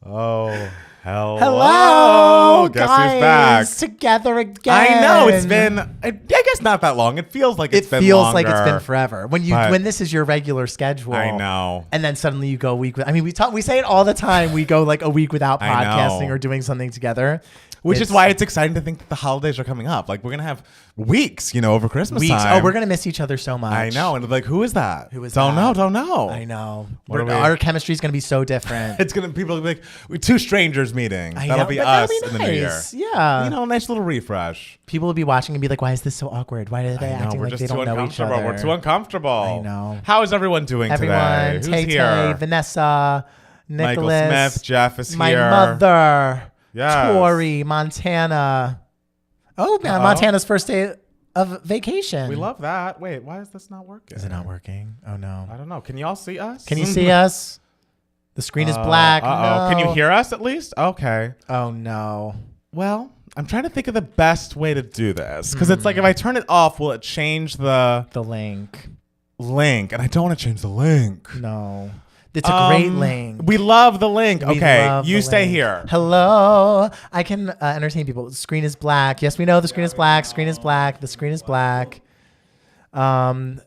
Oh, hello, Guess guys, who's back? Together again. I know it's been, I guess not that long. It feels like it's been longer. It feels like it's been forever. When this is your regular schedule. I know. And then suddenly you go a week. I mean, we say it all the time. We go like a week without podcasting or doing something together. Which is why it's exciting to think that the holidays are coming up. Like, we're going to have weeks, over Christmas time. Oh, we're going to miss each other so much. I know. And like, who is that? Who is don't that? Don't know. I know. Our chemistry is going to be so different. People will be like, we're two strangers meeting. That'll be us in the new year. Yeah. A nice little refresh. People will be watching and be like, why is this so awkward? Why are they acting like they don't know each other? We're too uncomfortable. I know. How is everyone doing today? Who's here? Vanessa, Nicholas. Michael Smith, Jeff is my here. My mother. Yes. Tori, Montana. Oh, man. Montana's first day of vacation. We love that. Wait, why is this not working? Is it not working? Oh, no. I don't know. Can you all see us? Can you see us? The screen is black. No. Can you hear us at least? Okay. Oh, no. Well, I'm trying to think of the best way to do this. Because it's like, if I turn it off, will it change the link? And I don't want to change the link. No. It's a great link. We love the link. Okay, you stay here. Hello. I can entertain people. The screen is black. Yes, we know the screen is black. Screen is black. The screen is black. But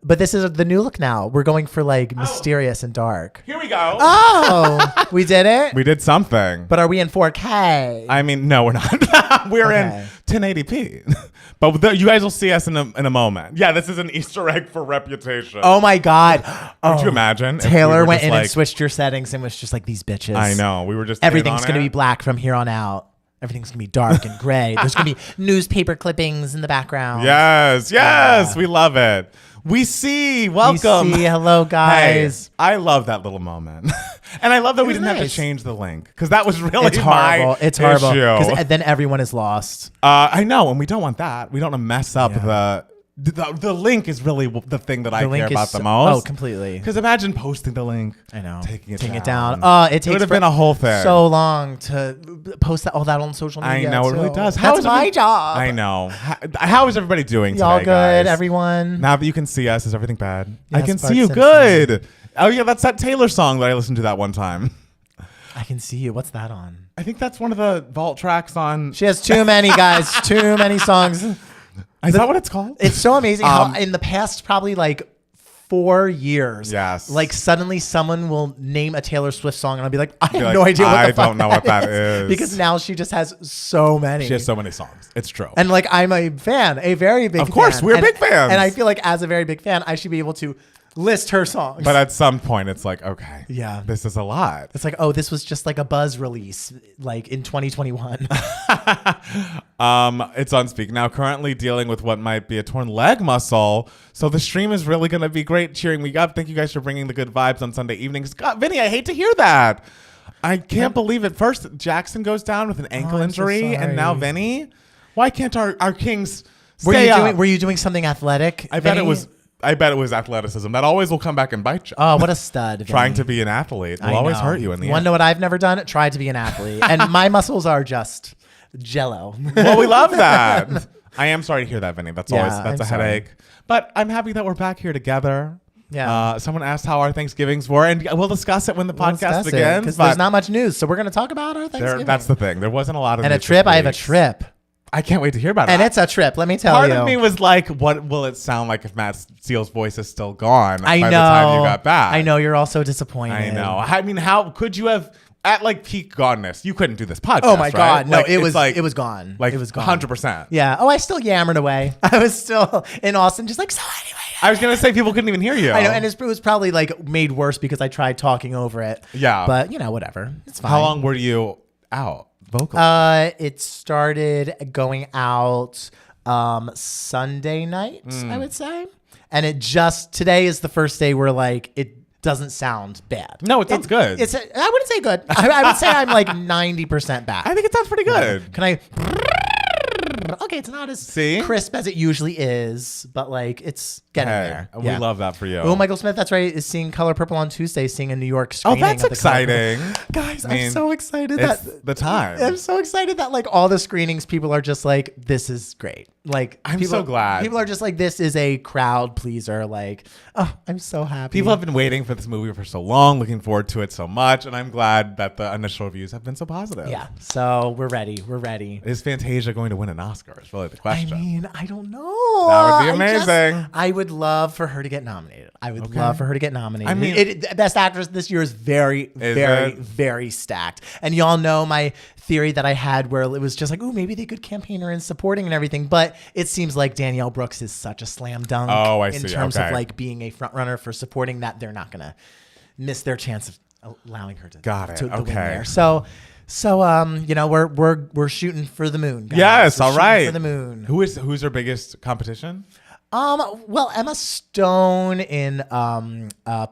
this is the new look now. We're going for like mysterious and dark. Here we go. Oh, we did it? We did something. But are we in 4K? I mean, no, we're not. We're in 1080p. But you guys will see us in a moment. Yeah, this is an Easter egg for Reputation. Oh my God. Could you imagine? Taylor went in and switched your settings and was just like, these bitches. I know. We were just everything's going to be black from here on out. Everything's going to be dark and gray. There's going to be newspaper clippings in the background. Yes. Yeah. We love it. We see. Welcome. Hello, guys. Hey, I love that little moment. And I love that we didn't have to change the link. Because that was really It's horrible. It's horrible. Because then everyone is lost. I know. And we don't want that. We don't want to mess up the link is really the thing that I care about the most. Oh, completely. Because imagine posting the link. I know. Taking it down. It would have been a whole thing. So long to post all that on social media. I know. It really does. That's my job. I know. How is everybody doing today, Y'all good, guys? everyone? Now that you can see us, is everything bad? Yes, I can Bart see you. Simpson. Good. Oh, yeah. That's that Taylor song that I listened to that one time. I can see you. What's that on? I think that's one of the vault tracks on. She has too many, guys. Too many songs. Is that what it's called? It's so amazing how in the past probably like 4 years, like suddenly someone will name a Taylor Swift song and I'll be like, I have no idea what the fuck I don't know what that is. Because now she just has so many. She has so many songs. It's true. And like I'm a fan, a very big fan. Of course, we're big fans. And I feel like as a very big fan, I should be able to list her songs. But at some point it's like, okay, yeah, this is a lot. It's like, oh, this was just like a buzz release like in 2021. It's on speak now, currently dealing with what might be a torn leg muscle. So the stream is really going to be great, cheering me up. Thank you guys for bringing the good vibes on Sunday evenings. God, Vinny, I hate to hear that. I can't believe it. First, Jackson goes down with an ankle injury, and now Vinny. Why can't our kings stay up? Were you doing something athletic? I bet it was athleticism. That always will come back and bite you. Oh, what a stud. Trying to be an athlete will always hurt you in the end. Want to know what I've never done? Tried to be an athlete. And my muscles are just jello. Well, we love that. I am sorry to hear that, Vinny. That's a headache. But I'm happy that we're back here together. Yeah. Someone asked how our Thanksgivings were, and we'll discuss it when the podcast begins. Because there's not much news. So we're going to talk about our Thanksgiving. That's the thing. There wasn't a lot of news. And a trip. I have a trip. I can't wait to hear about it. And it's a trip, let me tell you. Part of me was like, what will it sound like if Matt Steele's voice is still gone by the time you got back? I know, you're all so disappointed. I know. I mean, how could you have, at like peak goneness, you couldn't do this podcast, oh my God. Right? No, it was gone. Like, it was gone. 100%. Yeah. Oh, I still yammered away. I was still in Austin, just like, so anyway. I was going to say people couldn't even hear you. I know, and it was probably like made worse because I tried talking over it. Yeah. But, whatever. It's fine. How long were you out? Vocal. It started going out Sunday night, I would say. And today is the first day where like it doesn't sound bad. No, it sounds good. I wouldn't say good. I would say I'm like 90% back. I think it sounds pretty good. Can I? Okay, it's not as crisp as it usually is, but like it's getting there. We love that for you. Oh, Michael Smith, that's right, is seeing Color Purple on Tuesday, seeing a New York screening. Oh, that's exciting. Guys, I'm so excited it's the time. I'm so excited that like all the screenings, people are just like, this is great. Like, I'm so glad. People are just like, this is a crowd pleaser. Like, oh, I'm so happy. People have been waiting for this movie for so long, looking forward to it so much, and I'm glad that the initial reviews have been so positive. Yeah, so we're ready. We're ready. Is Fantasia going to win an Oscar? Is really the question. I mean, I don't know. That would be amazing. I would love for her to get nominated. I would love for her to get nominated. I mean, Best Actress this year is very stacked. And y'all know my theory that I had where it was just like, oh, maybe they could campaign her in supporting and everything. But it seems like Danielle Brooks is such a slam dunk in terms of like being a front runner for supporting that they're not going to miss their chance of allowing her to, to win there. So you know, we're shooting for the moon, guys. Yes, all right. For the moon. Who's her biggest competition? Well, Emma Stone in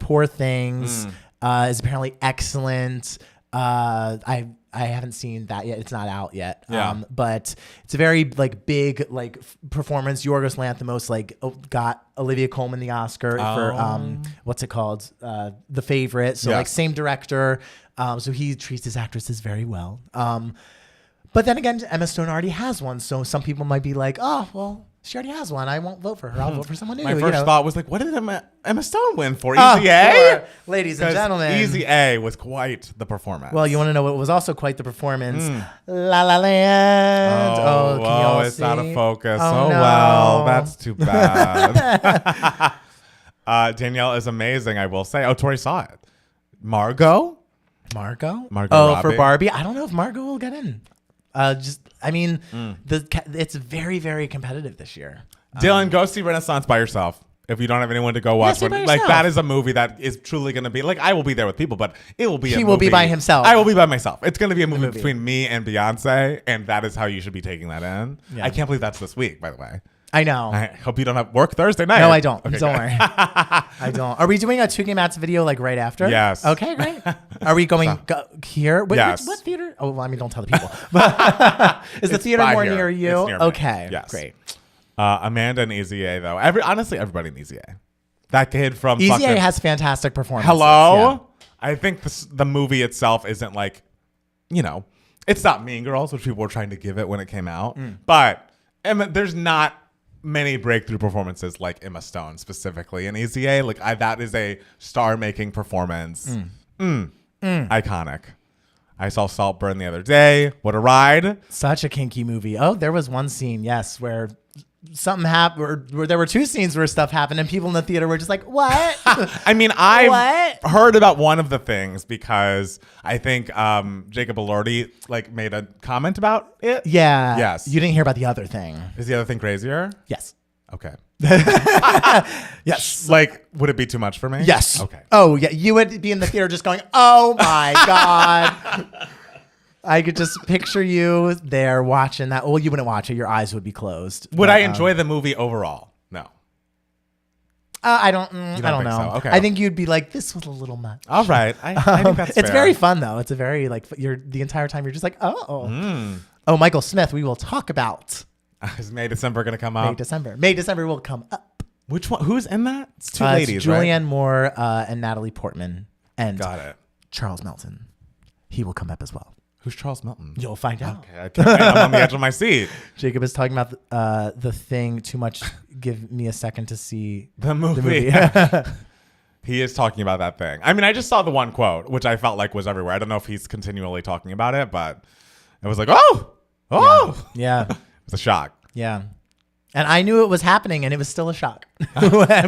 Poor Things is apparently excellent. I haven't seen that yet. It's not out yet. Yeah. But it's a very like big like performance. Yorgos Lanthimos got Olivia Colman the Oscar for what's it called? The Favorite. So like same director. So he treats his actresses very well. But then again, Emma Stone already has one. So some people might be like, oh, well, she already has one. I won't vote for her. I'll vote for someone new. My first thought was like, what did Emma Stone win for? Oh, Easy A? sure. Ladies and gentlemen. Easy A was quite the performance. Well, you want to know what was also quite the performance? La La Land. Oh, can you all it's see? out of focus. Oh, no. Well, that's too bad. Danielle is amazing, I will say. Oh, Tori saw it. Margot Oh, Robbie. for Barbie. I don't know if Margot will get in. It's very, very competitive this year. Dylan, go see Renaissance by yourself. If you don't have anyone to go watch, see by like yourself. that is a movie that is truly going to be like I will be there with people, but it will be. He will be by himself. I will be by myself. It's going to be a movie between me and Beyonce, and that is how you should be taking that in. Yeah. I can't believe that's this week, by the way. I know. I hope you don't have work Thursday night. No, I don't. Okay, don't worry. I don't. Are we doing a 2 Game Mats video like right after? Yes. Okay, great. Are we going here? Yes. What theater? Oh, well, I mean, don't tell the people. Is the theater more near you? It's near me. Okay, yes. Great. Amanda and Easy A though. Honestly, everybody in Easy A. That kid from Easy A has fantastic performances. Hello. Yeah. I think the movie itself isn't like, you know, it's not Mean Girls, which people were trying to give it when it came out, but there's not many breakthrough performances like Emma Stone specifically in Easy A. Like that is a star-making performance. Iconic. I saw Saltburn the other day. What a ride. Such a kinky movie. Oh, there was one scene, yes, where something happened, where there were 2 scenes where stuff happened and people in the theater were just like, what? I mean, I've heard about one of the things because I think Jacob Elordi like made a comment about it. Yeah. Yes. You didn't hear about the other thing. Is the other thing crazier? Yes. Okay. Yes. Like, would it be too much for me? Yes. Okay. Oh, yeah. You would be in the theater just going, oh my God. I could just picture you there watching that. Well, you wouldn't watch it. Your eyes would be closed. Would I enjoy the movie overall? No. I don't think know. so? Okay. I think you'd be like, this was a little much. All right. I think that's It's fair. very fun though. It's a very like the entire time you're just like, oh, Michael Smith. We will talk about. Is May December going to come up? May December will come up. Which one? Who's in that? It's 2 ladies, it's Julianne right? Moore and Natalie Portman and Got it. Charles Melton. He will come up as well. Who's Charles Melton? You'll find out. Okay, I can't wait. I'm on the edge of my seat. Jacob is talking about the thing too much. Give me a second to see The movie. He is talking about that thing. I mean, I just saw the one quote, which I felt like was everywhere. I don't know if he's continually talking about it, but it was like, oh. Yeah. It was a shock. Yeah. And I knew it was happening, and it was still a shock.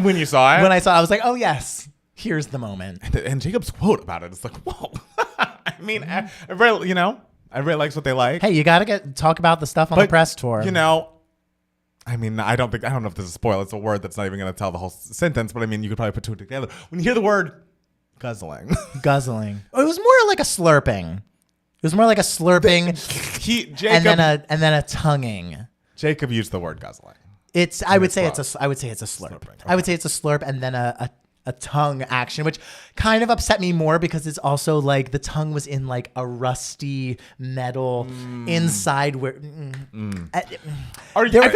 When you saw it? When I saw it, I was like, oh, yes. Here's the moment. And Jacob's quote about it, it's like, whoa. I mean, everybody, everybody likes what they like. Hey, you got to talk about the stuff on the press tour. I mean, I don't know if this is a spoil. It's a word that's not even going to tell the whole sentence, but I mean, you could probably put 2 together. When you hear the word guzzling. Guzzling. Oh, it was more like a slurping. It was more like a slurping. Jacob, and then a tonguing. Jacob used the word guzzling. I would say it's a slurp. Okay. I would say it's a slurp and then a tongue action, which kind of upset me more because it's also like the tongue was in like a rusty metal inside where. I feel like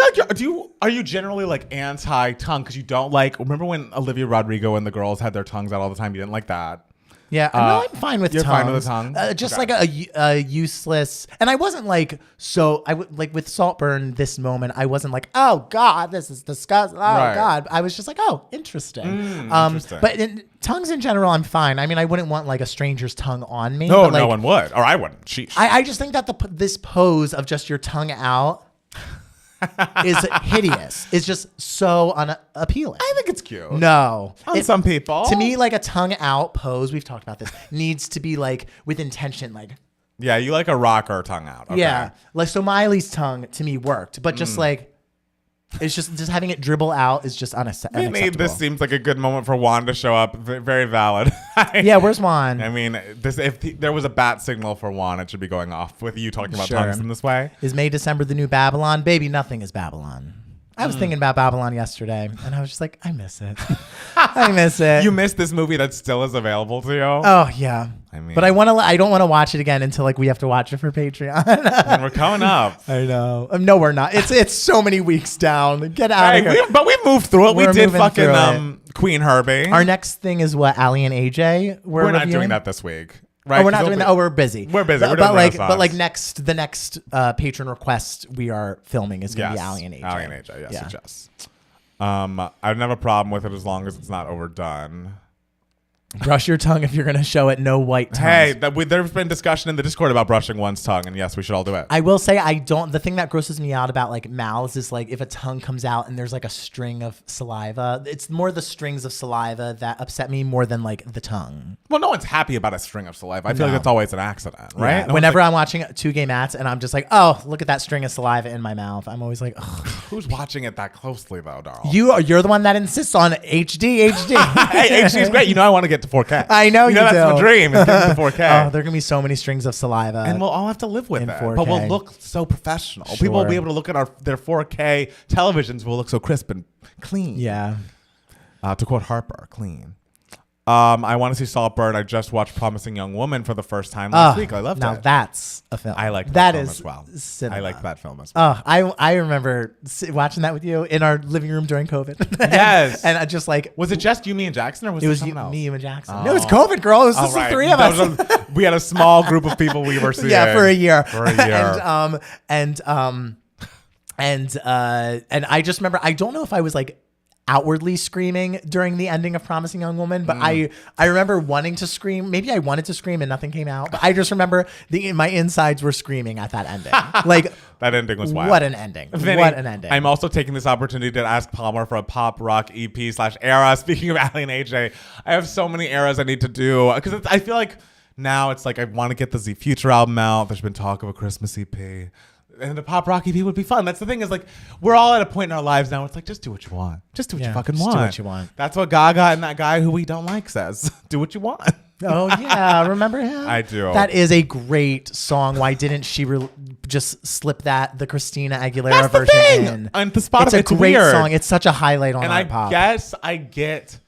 are you generally like anti tongue because you don't like? Remember when Olivia Rodrigo and the girls had their tongues out all the time? You didn't like that. Yeah, no, I'm fine with you're tongues. fine with the tongue? Just Okay. like a useless, and I wasn't like so. I would like with Saltburn. This moment, I wasn't like, oh God, this is disgusting. Oh Right. God, I was just like, oh, interesting. Interesting. But tongues in general, I'm fine. I mean, I wouldn't want like a stranger's tongue on me. No, but, like, no one would, or I wouldn't. Sheesh. I just think that this pose of just your tongue out is hideous. It's just so unappealing. I think it's cute. No. On some people. To me, like a tongue out pose, we've talked about this, needs to be like with intention, like. Yeah, you like a rocker tongue out. Okay. Yeah. Like, so Miley's tongue to me worked, but just like, it's just having it dribble out is just unacceptable. This seems like a good moment for Juan to show up. Very valid. Yeah, where's Juan? I mean, if there was a bat signal for Juan, it should be going off with you talking about Sure. tongues in this way. Is May, December the new Babylon? Baby, nothing is Babylon. I was thinking about Babylon yesterday, and I was just like, I miss it. I miss it. You missed this movie that still is available to you. Oh yeah. I mean, But I don't want to watch it again until like we have to watch it for Patreon. and we're coming up. I know. No, we're not. It's so many weeks down. Get out of here. But we moved through it. We're We did moving through fucking Queen Herbie. Our next thing is what, Ali and AJ? We're not reviewing? doing that this week. Right? Oh, we're not doing that. Oh, we're busy. We're busy. But, We're doing but like Renaissance. the next patron request we are filming is going to be Ali and AJ. Ali and AJ, yes, Yeah. yes. I don't have a problem with it as long as it's not overdone. Brush your tongue if you're going to show it. No white tongues. Hey, there's been discussion in the Discord about brushing one's tongue, and yes, we should all do it. I will say the thing that grosses me out about like mouths is like if a tongue comes out and there's like a string of saliva. It's more the strings of saliva that upset me more than like the tongue. Well, no one's happy about a string of saliva. I feel like No. it's always an accident, right? Yeah. No Whenever one's I'm watching 2 Gay Mats and I'm just like, oh, look at that string of saliva in my mouth. I'm always like, ugh. like, who's watching it that closely, though, Darl? You're the one that insists on HD. Hey, HD's great. You know I want to get to 4K. I know you that's do. the dream. Is getting to 4K. Oh, there are gonna be so many strings of saliva. And we'll all have to live with in it. 4K. But we'll look so professional. Sure. People will be able to look at their 4K televisions will look so crisp and clean. Yeah. To quote Harper, clean. I want to see Saltburn. I just watched Promising Young Woman for the first time last week. I loved now it. Now that's a film. I like that that film is as well. Cinema. I like that film as well. Oh, I remember watching that with you in our living room during COVID. Yes. and I just like Was it just you, me, and Jackson, or was it was someone else? me, you, and Jackson. Oh. No, it was COVID, girl. It was just Oh, the right. three of That us. was we had a small group of people we were seeing. Yeah, for a year. For a year. and I just remember, I don't know if I was like outwardly screaming during the ending of Promising Young Woman, but I remember wanting to scream. Maybe I wanted to scream and nothing came out, but I just remember my insides were screaming at that ending. Like That ending was wild. what an ending. Vinny, What an ending. I'm also taking this opportunity to ask Palmer for a pop rock EP/era. Speaking of Ali and AJ, I have so many eras I need to do because I feel like now it's like I want to get the Z Future album out. There's been talk of a Christmas EP. And the pop rock EP would be fun. That's the thing is like we're all at a point in our lives now. It's like just do what you want. Just do what you fucking just want. do what you want. That's what Gaga and that guy who we don't like says. Do what you want. Oh yeah, remember him? I do. That is a great song. Why didn't she just slip the Christina Aguilera That's the version thing. in? On the Spotify, It's a great weird. song. It's such a highlight on And our I pop. guess I get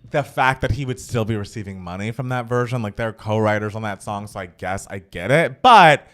the fact that he would still be receiving money from that version. Like they're co-writers on that song, so I guess I get it. But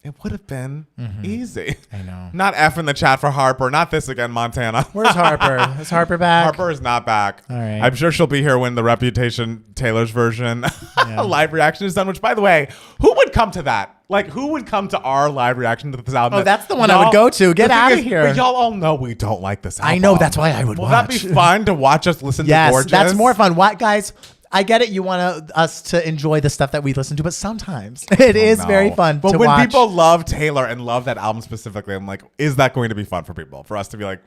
it would have been easy. I know. Not F in the chat for Harper. Not this again, Montana. Where's Harper? Is Harper back? Harper is not back. All right. I'm sure she'll be here when the Reputation Taylor's version live reaction is done, which, by the way, who would come to that? Like, who would come to our live reaction to this album? Oh, that's the one I would go to. Get The thing out of is, here. But y'all all know we don't like this album. I know. That's why I would Will watch. that be fun to watch us listen to Yes, Gorgeous? that's more fun. What, guys? I get it. You want us to enjoy the stuff that we listen to, but sometimes it is No. very fun But to when watch. people love Taylor and love that album specifically, I'm like, is that going to be fun for people? For us to be like,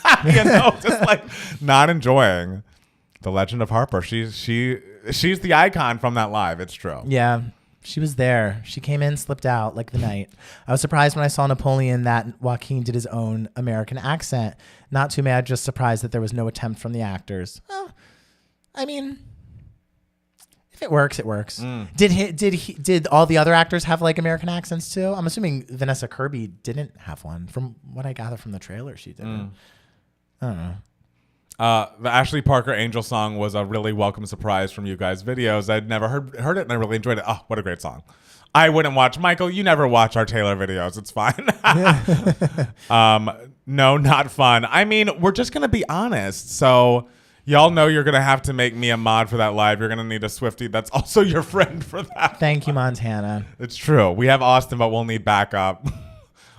just like not enjoying the Legend of Harper. She's the icon from that live. It's true. Yeah, she was there. She came in, slipped out like the night. I was surprised when I saw Napoleon that Joaquin did his own American accent. Not too mad, just surprised that there was no attempt from the actors. Well, I mean, if it works, it works. Did all the other actors have like American accents too? I'm assuming Vanessa Kirby didn't have one. From what I gather from the trailer, she didn't. I don't know. The Ashley Parker Angel song was a really welcome surprise from you guys' videos. I'd never heard it and I really enjoyed it. Oh, what a great song. I wouldn't watch. Michael, you never watch our Taylor videos. It's fine. No, not fun. I mean, we're just going to be honest. So Y'all know you're gonna have to make me a mod for that live. You're gonna need a Swiftie that's also your friend for that. Thank you, Montana. It's true. We have Austin, but we'll need backup.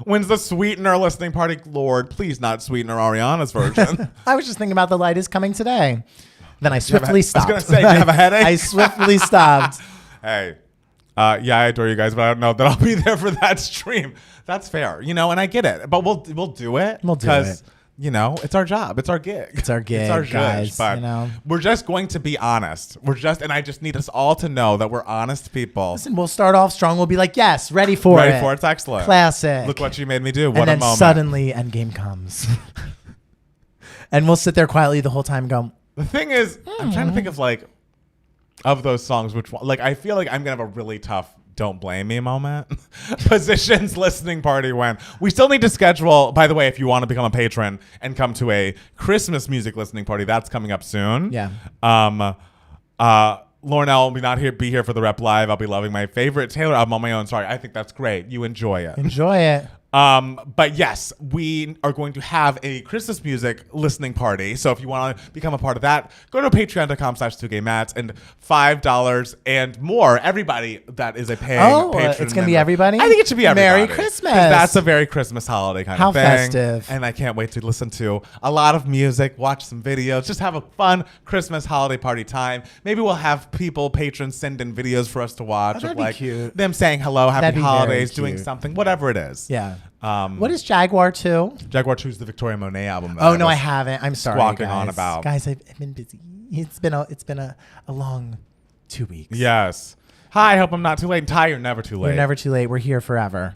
When's the Sweetener listening party? Lord, please not Sweetener Ariana's version. I was just thinking about the light is coming today. Then I swiftly stopped. I was gonna say, do you have a headache? I swiftly stopped. Hey, yeah, I adore you guys, but I don't know that I'll be there for that stream. That's fair, and I get it. But we'll do it. We'll do it. It's our job. It's our gig. It's our gig, It's our guys. But we're just going to be honest. And I just need us all to know that we're honest people. Listen, we'll start off strong. We'll be like, yes, ready for it. It's excellent. Classic. Look what you made me do. What and a then moment. suddenly Endgame comes. And we'll sit there quietly the whole time and go. The thing is, I'm trying to think of those songs, which one, I feel like I'm going to have a really tough don't blame me moment. Positions listening party when we still need to schedule. By the way, if you want to become a patron and come to a Christmas music listening party, that's coming up soon. Yeah. Lauren L will be here for the Rep Live. I'll be loving my favorite Taylor album on my own. Sorry, I think that's great. You enjoy it. Enjoy it. But yes, we are going to have a Christmas music listening party. So if you want to become a part of that, go to patreon.com/2gaymats and $5 and more. Everybody that is a paying patron. It's going to be everybody? I think it should be everybody. Merry Christmas. That's a very Christmas holiday kind of thing. How festive. And I can't wait to listen to a lot of music, watch some videos, just have a fun Christmas holiday party time. Maybe we'll have patrons send in videos for us to watch That'd of be cute. them saying hello, That'd happy be holidays, very doing cute. something, whatever it is. Yeah. What is Jaguar 2? Jaguar 2 is the Victoria Monet album. Oh no, I haven't. I'm sorry, squawking guys. on about. Guys, I've been busy. It's been a long 2 weeks. Yes. Hi, I hope I'm not too late. And Ty, you're never too late. We're never too late. We're here forever.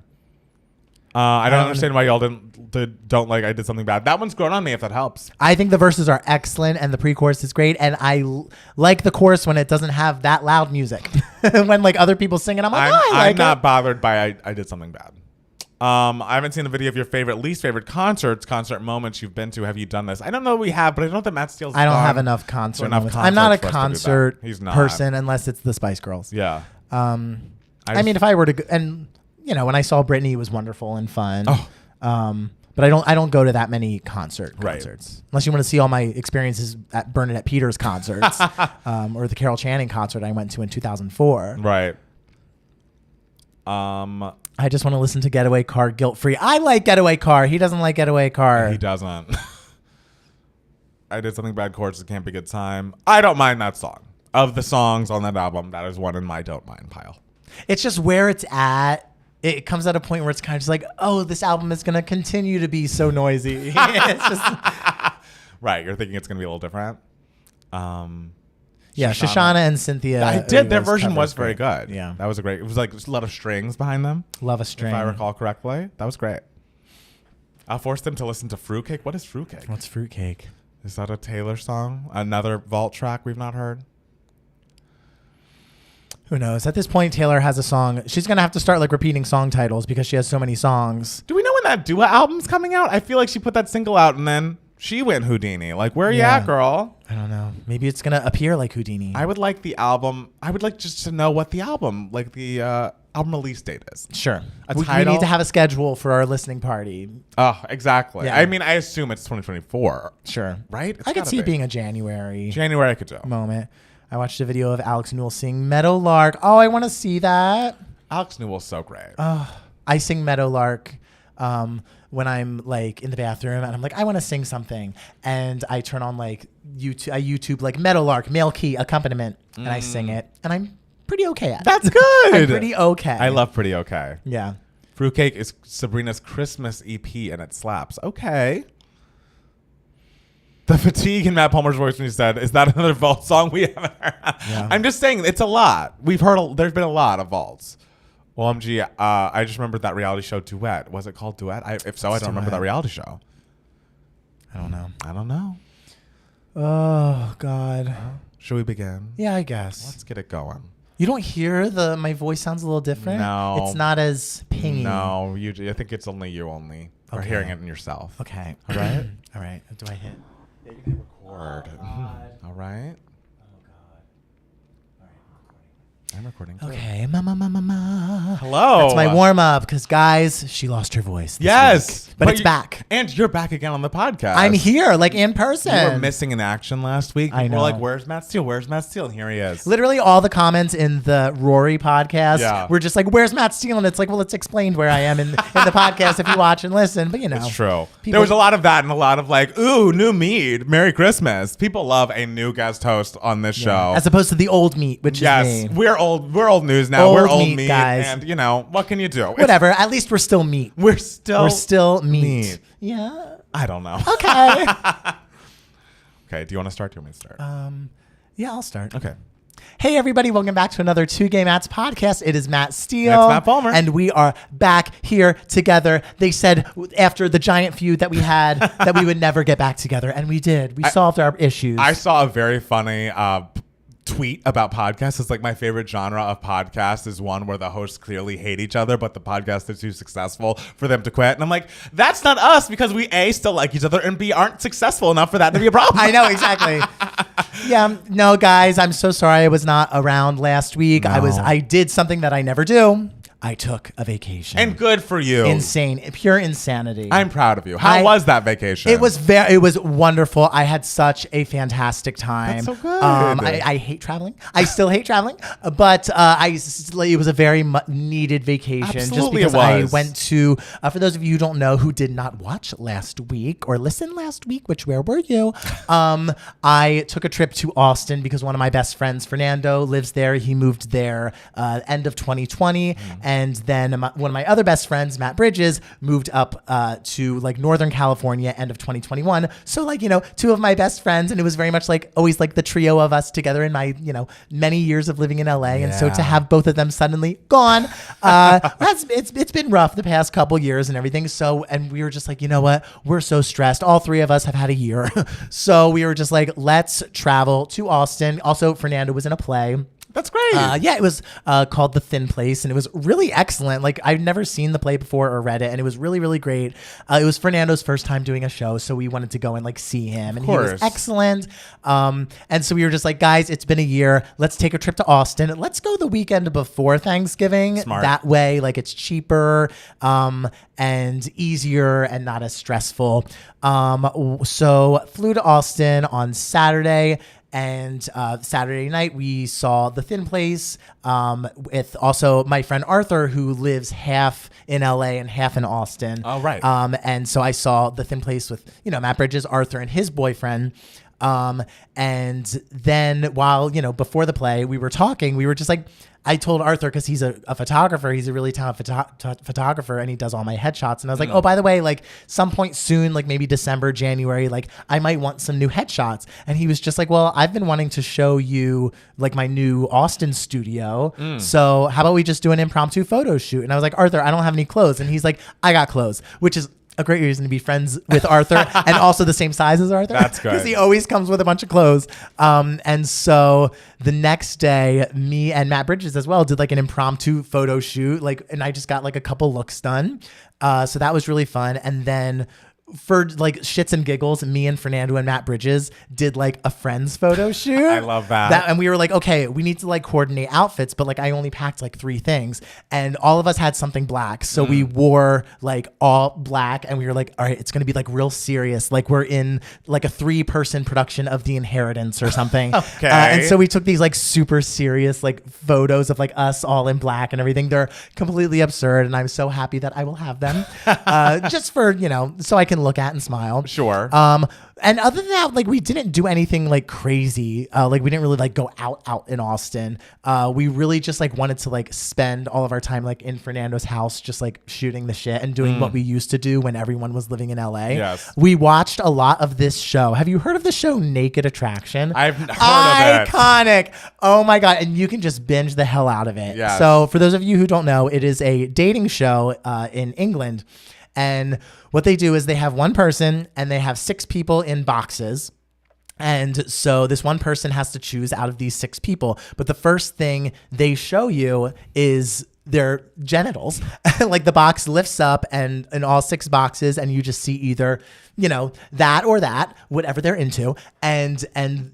I don't understand why y'all don't like I did something bad. That one's grown on me if that helps. I think the verses are excellent and the pre-chorus is great, and I like the chorus when it doesn't have that loud music. When other people sing it, I'm like, I'm not bothered by I did something bad. I haven't seen the video of your least favorite concert moments you've been to. Have you done this? I don't know we have, but I know that Matt Steele's I don't have enough concert moments. I'm not a concert person unless it's the Spice Girls. Yeah. I mean, if I were to go, and when I saw Britney, it was wonderful and fun. But I don't go to that many concerts. Unless you want to see all my experiences at Bernadette Peters concerts or the Carol Channing concert I went to in 2004. Right. I just want to listen to Getaway Car guilt free. I like Getaway Car. He doesn't like Getaway Car. He doesn't. I did something bad. Chords. It can't be good time. I don't mind that song. Of the songs on that album, that is one in my don't mind pile. It's just where it's at. It comes at a point where it's kind of just like, oh, this album is going to continue to be so noisy. It's just right. You're thinking it's going to be a little different. Yeah, Shoshana and Cynthia. I did. Their version was very good. Yeah. That was a great. It was just a lot of strings behind them. Love a string. If I recall correctly. That was great. I'll force them to listen to Fruitcake. What is Fruitcake? What's Fruitcake? Is that a Taylor song? Another vault track we've not heard? Who knows? At this point, Taylor has a song. She's going to have to start repeating song titles because she has so many songs. Do we know when that Dua album's coming out? I feel like she put that single out and then she went Houdini. Where are you at, girl? I don't know. Maybe it's going to appear like Houdini. I would like the album. I would like just to know what the album, the album release date is. Sure. We need to have a schedule for our listening party. Oh, exactly. Yeah. I mean, I assume it's 2024. Sure. Right? I could see it being a January I could do. moment. I watched a video of Alex Newell sing Meadowlark. Oh, I want to see that. Alex Newell's so great. I sing Meadowlark when I'm in the bathroom and I'm I want to sing something. And I turn on YouTube, I YouTube Meadowlark, male key accompaniment, and I sing it. And I'm pretty okay at it. That's good. I'm pretty okay. I love Pretty Okay. Yeah. Fruitcake is Sabrina's Christmas EP and it slaps. Okay. The fatigue in Matt Palmer's voice when he said, is that another vault song we haven't heard? Yeah. I'm just saying, it's a lot. We've heard, there's been a lot of vaults. OMG, I just remembered that reality show Duet. Was it called Duet? If so, I don't remember that reality show. I don't know. Oh, God. Should we begin? Yeah, I guess. Let's get it going. You don't hear my voice sounds a little different? No. It's not as pingy. No, I think it's only you only. Okay. Or hearing it in yourself. Okay. All right? All right. Do I hit? Yeah, you can record. All right. Oh, God. All right, I'm recording. Okay. Ma. Hello. That's my warm up because, guys, she lost her voice. This week But it's back. And you're back again on the podcast. I'm here, like in person. You were missing in action last week. I know. We're like, where's Matt Steele? Where's Matt Steele? And here he is. Literally all the comments in the Rory podcast were just like, where's Matt Steele? And it's like, well, it's explained where I am in the podcast if you watch and listen. But, you know. It's true. There was a lot of that and a lot of like, ooh, new meat. Merry Christmas. People love a new guest host on this show. As opposed to the old meat, which is me. We're old news now. We're old meat, guys. And, you know, what can you do? Whatever. At least we're still meat. We're still meat. Yeah. I don't know. Okay. Okay. Do you want to start? Do you want me to start? Yeah, I'll start. Okay. Hey, everybody. Welcome back to another Two Gay Mats podcast. It is Matt Steele. It's Matt Palmer. And we are back here together. They said after the giant feud that we had that we would never get back together. And we did. We solved our issues. I saw a very funny tweet about podcasts. It's like my favorite genre of podcast is one where the hosts clearly hate each other, but the podcast is too successful for them to quit. And I'm like, that's not us, because we A, still like each other, and B, aren't successful enough for that to be a problem. I know, exactly. Yeah, no, guys, I'm so sorry I was not around last week. No. I did something that I never do. I took a vacation. And good for you. Insane. Pure insanity. I'm proud of you. How was that vacation? It was wonderful. I had such a fantastic time. That's so good. I hate traveling. I still hate traveling, but it was a very needed vacation. Absolutely, just because it was. I went to, for those of you who don't know, who did not watch last week or listen last week, which where were you? I took a trip to Austin because one of my best friends, Fernando, lives there. He moved there end of 2020. And then one of my other best friends, Matt Bridges, moved up to like Northern California end of 2021. So like, you know, two of my best friends. And it was very much like always like the trio of us together in my, you know, many years of living in LA. And so to have both of them suddenly gone, it's been rough the past couple years and everything. So, and we were just like, you know what? We're so stressed. All three of us have had a year. So we were just like, let's travel to Austin. Also, Fernando was in a play. That's great. Yeah, it was called The Thin Place, and it was really excellent. Like, I've never seen the play before or read it, and it was really, really great. It was Fernando's first time doing a show, so we wanted to go and like see him, and he was excellent. And so we were just like, guys, it's been a year. Let's take a trip to Austin. Let's go the weekend before Thanksgiving. Smart. That way, like, it's cheaper and easier and not as stressful. So flew to Austin on Saturday. And Saturday night, we saw The Thin Place with also my friend Arthur, who lives half in LA and half in Austin. Oh, right. And so I saw The Thin Place with, you know, Matt Bridges, Arthur, and his boyfriend. And then while, you know, before the play, we were talking, we were just like, I told Arthur, because he's a photographer, he's a really talented photographer, and he does all my headshots. And I was like, oh, by the way, like some point soon, like maybe December, January, like I might want some new headshots. And he was just like, well, I've been wanting to show you like my new Austin studio. So how about we just do an impromptu photo shoot? And I was like, Arthur, I don't have any clothes. And he's like, I got clothes, which is a great reason to be friends with Arthur and also the same size as Arthur. That's good. Because he always comes with a bunch of clothes. And so the next day, me and Matt Bridges as well did like an impromptu photo shoot. Like, and I just got like a couple looks done. So that was really fun. And then for like shits and giggles, me and Fernando and Matt Bridges did like a friends photo shoot. I love that. And we were like, okay, we need to like coordinate outfits, but like I only packed like 3 things, and all of us had something black. So we wore like all black, and we were like, all right, it's going to be like real serious. Like we're in like a 3-person production of The Inheritance or something. Okay. And so we took these like super serious like photos of like us all in black and everything. They're completely absurd, and I'm so happy that I will have them just for, you know, so I can look at and smile. Sure. And other than that, like we didn't do anything like crazy. Like we didn't really like go out in Austin. We really just like wanted to like spend all of our time like in Fernando's house, just like shooting the shit and doing what we used to do when everyone was living in LA. Yes. We watched a lot of this show. Have you heard of the show Naked Attraction? I've heard of it. Iconic. Oh my God. And you can just binge the hell out of it. Yes. So for those of you who don't know, it is a dating show in England. And what they do is they have one person and they have 6 people in boxes. And so this one person has to choose out of these 6 people. But the first thing they show you is their genitals. Like the box lifts up and in all 6 boxes, and you just see either that or that, whatever they're into. And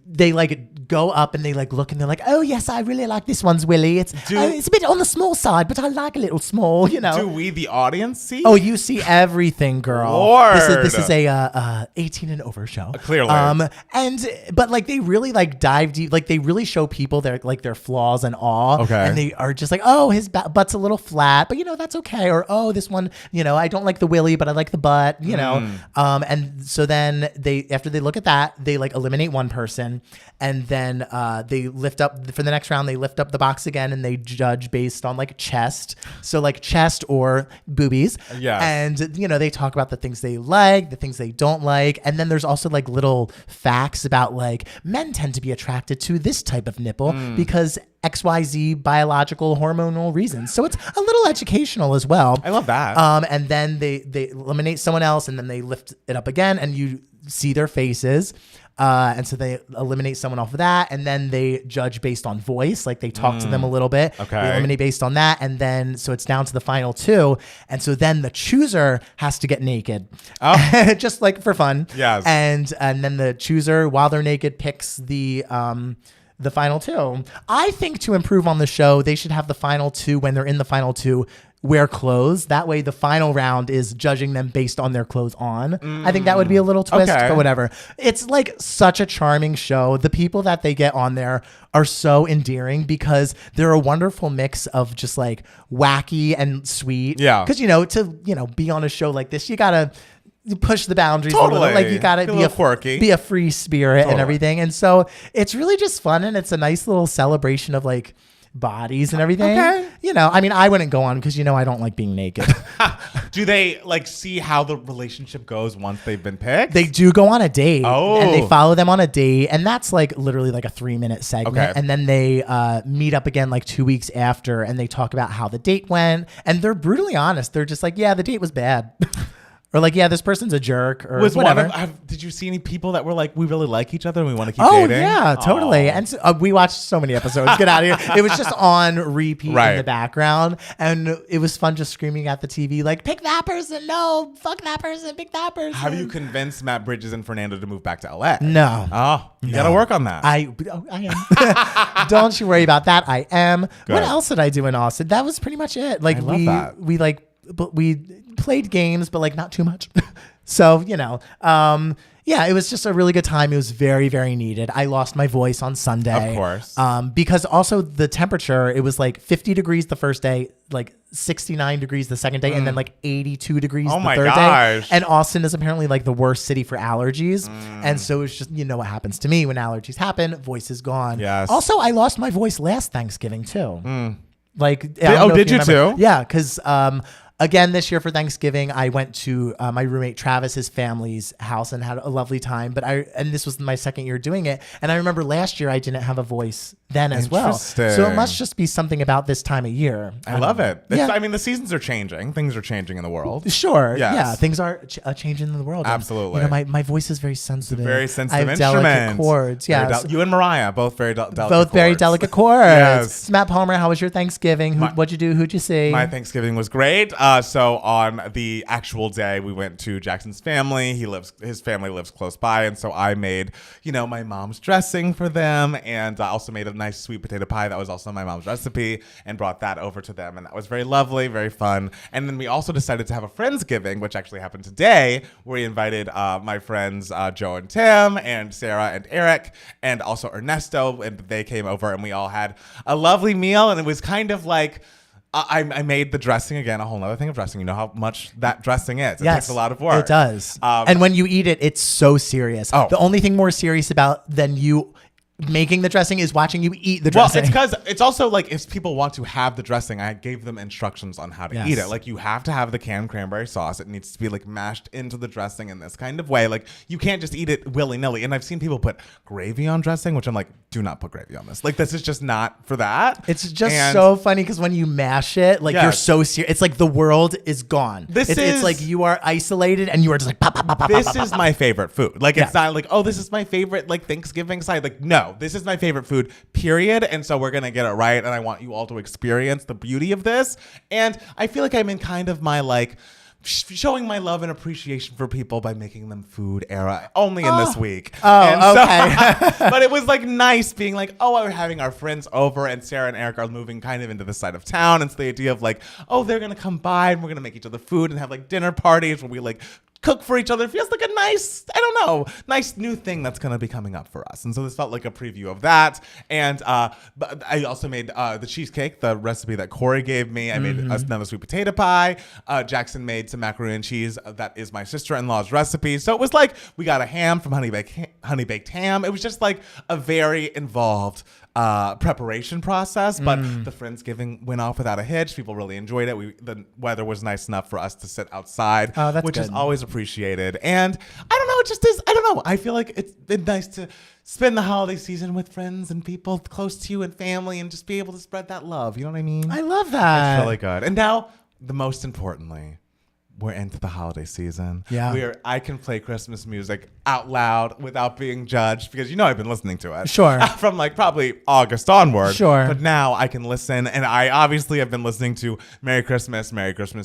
they like go up and they like look and they're like, oh yes, I really like this one's willy. It's a bit on the small side, but I like a little small, Do we, the audience, see? Oh, you see everything, girl. Lord. This is a 18 and over show. Clearly. But like they really like dive deep, like they really show people their flaws and all. Okay. And they are just like, oh, his butt's a little flat, but that's okay. Or, oh, this one, I don't like the willy, but I like the butt, And so then after they look at that, they like eliminate one person, and then they lift up for the next round. They lift up the box again, and they judge based on like chest, so like chest or boobies. Yeah. And they talk about the things they like, the things they don't like, and then there's also like little facts about like men tend to be attracted to this type of nipple because XYZ biological hormonal reasons. So it's a little educational as well. I love that. And then they eliminate someone else, and then they lift it up again, and you see their faces. And so they eliminate someone off of that, and then they judge based on voice. Like they talk to them a little bit. Okay. They eliminate based on that, and then so it's down to the final two. And so then the chooser has to get naked, just like for fun. Yes. And then the chooser, while they're naked, picks the final two. I think to improve on the show, they should have the final two, when they're in the final two, wear clothes. That way the final round is judging them based on their clothes on. I think that would be a little twist, but whatever. It's like such a charming show. The people that they get on there are so endearing because they're a wonderful mix of just like wacky and sweet. Yeah. Because, to be on a show like this, you got to push the boundaries a little. Like you gotta be quirky, be a free spirit and everything. And so it's really just fun, and it's a nice little celebration of like bodies and everything. Okay. I wouldn't go on because I don't like being naked. Do they like see how the relationship goes once they've been picked? They do go on a date. Oh. And they follow them on a date, and that's like literally like a 3-minute segment. Okay. And then they meet up again like 2 weeks after, and they talk about how the date went, and they're brutally honest. They're just like, yeah, the date was bad. Or like, yeah, this person's a jerk, or whatever. Did you see any people that were like, we really like each other and we want to keep dating? dating? Yeah, totally. And so, we watched so many episodes. Get out of here. It was just on repeat in the background. And it was fun just screaming at the TV, like, pick that person. No, fuck that person. Pick that person. Have you convinced Matt Bridges and Fernando to move back to LA? No. Oh, you got to work on that. I am. Don't you worry about that. I am. Good. What else did I do in Austin? That was pretty much it. Like, we played games, but like not too much. So, it was just a really good time. It was very, very needed. I lost my voice on Sunday. Of course. Because also the temperature, it was like 50 degrees the first day, like 69 degrees the second day, and then like 82 degrees the third day. And Austin is apparently like the worst city for allergies. And so it's just, what happens to me when allergies happen, voice is gone. Yes. Also, I lost my voice last Thanksgiving too. Like, did you too? Yeah, because again, this year for Thanksgiving, I went to my roommate Travis's family's house and had a lovely time. And this was my second year doing it. And I remember last year I didn't have a voice then as well. So it must just be something about this time of year. I love it. Yeah. I mean, the seasons are changing. Things are changing in the world. Sure. Yes. Yeah. Things are changing in the world. Absolutely. And, my voice is very sensitive. Very sensitive I have instrument. delicate chords. Yeah. You and Mariah, both very delicate Both very delicate chords. Yes. Matt Palmer, how was your Thanksgiving? What'd you do? Who'd you see? My Thanksgiving was great. So on the actual day, we went to Jackson's family. His family lives close by, and so I made, my mom's dressing for them, and I also made a nice sweet potato pie that was also my mom's recipe, and brought that over to them, and that was very lovely, very fun. And then we also decided to have a Friendsgiving, which actually happened today, where we invited my friends Joe and Tim, and Sarah and Eric, and also Ernesto, and they came over, and we all had a lovely meal, and it was kind of like, I made the dressing again, a whole nother thing of dressing. You know how much that dressing is. It takes a lot of work. It does. And when you eat it, it's so serious. Oh. The only thing more serious than you making the dressing is watching you eat the dressing. Well, it's because it's also like if people want to have the dressing, I gave them instructions on how to eat it. Like you have to have the canned cranberry sauce. It needs to be like mashed into the dressing in this kind of way. Like you can't just eat it willy-nilly. And I've seen people put gravy on dressing, which I'm like, do not put gravy on this. Like this is just not for that. It's just so funny because when you mash it, like you're so serious. It's like the world is gone. It's like you are isolated and you are just like pop, pop, pop, pop. This is my favorite food. Like it's not like, oh, this is my favorite like Thanksgiving side. Like no, this is my favorite food, period. And so we're gonna get it right. And I want you all to experience the beauty of this. And I feel like I'm in kind of my like showing my love and appreciation for people by making them food era only in this week. Okay. But it was like nice being like, oh, we're having our friends over, and Sarah and Eric are moving kind of into the side of town. And so the idea of like, oh, they're going to come by and we're going to make each other food and have like dinner parties where we like cook for each other. It feels like a nice, I don't know, nice new thing that's going to be coming up for us. And so this felt like a preview of that. And but I also made the cheesecake, the recipe that Corey gave me. I made another sweet potato pie. Jackson made some macaroni and cheese. That is my sister-in-law's recipe. So it was like we got a ham from Honey Baked Ham. It was just like a very involved preparation process, but the Friendsgiving went off without a hitch. People really enjoyed it. The weather was nice enough for us to sit outside, which is always appreciated. And I don't know, it just is, I don't know. I feel like it's been nice to spend the holiday season with friends and people close to you and family and just be able to spread that love. You know what I mean? I love that. It's really good. And now, the most importantly, we're into the holiday season. Yeah. I can play Christmas music out loud without being judged because I've been listening to it. Sure. From like probably August onward. Sure. But now I can listen, and I obviously have been listening to Merry Christmas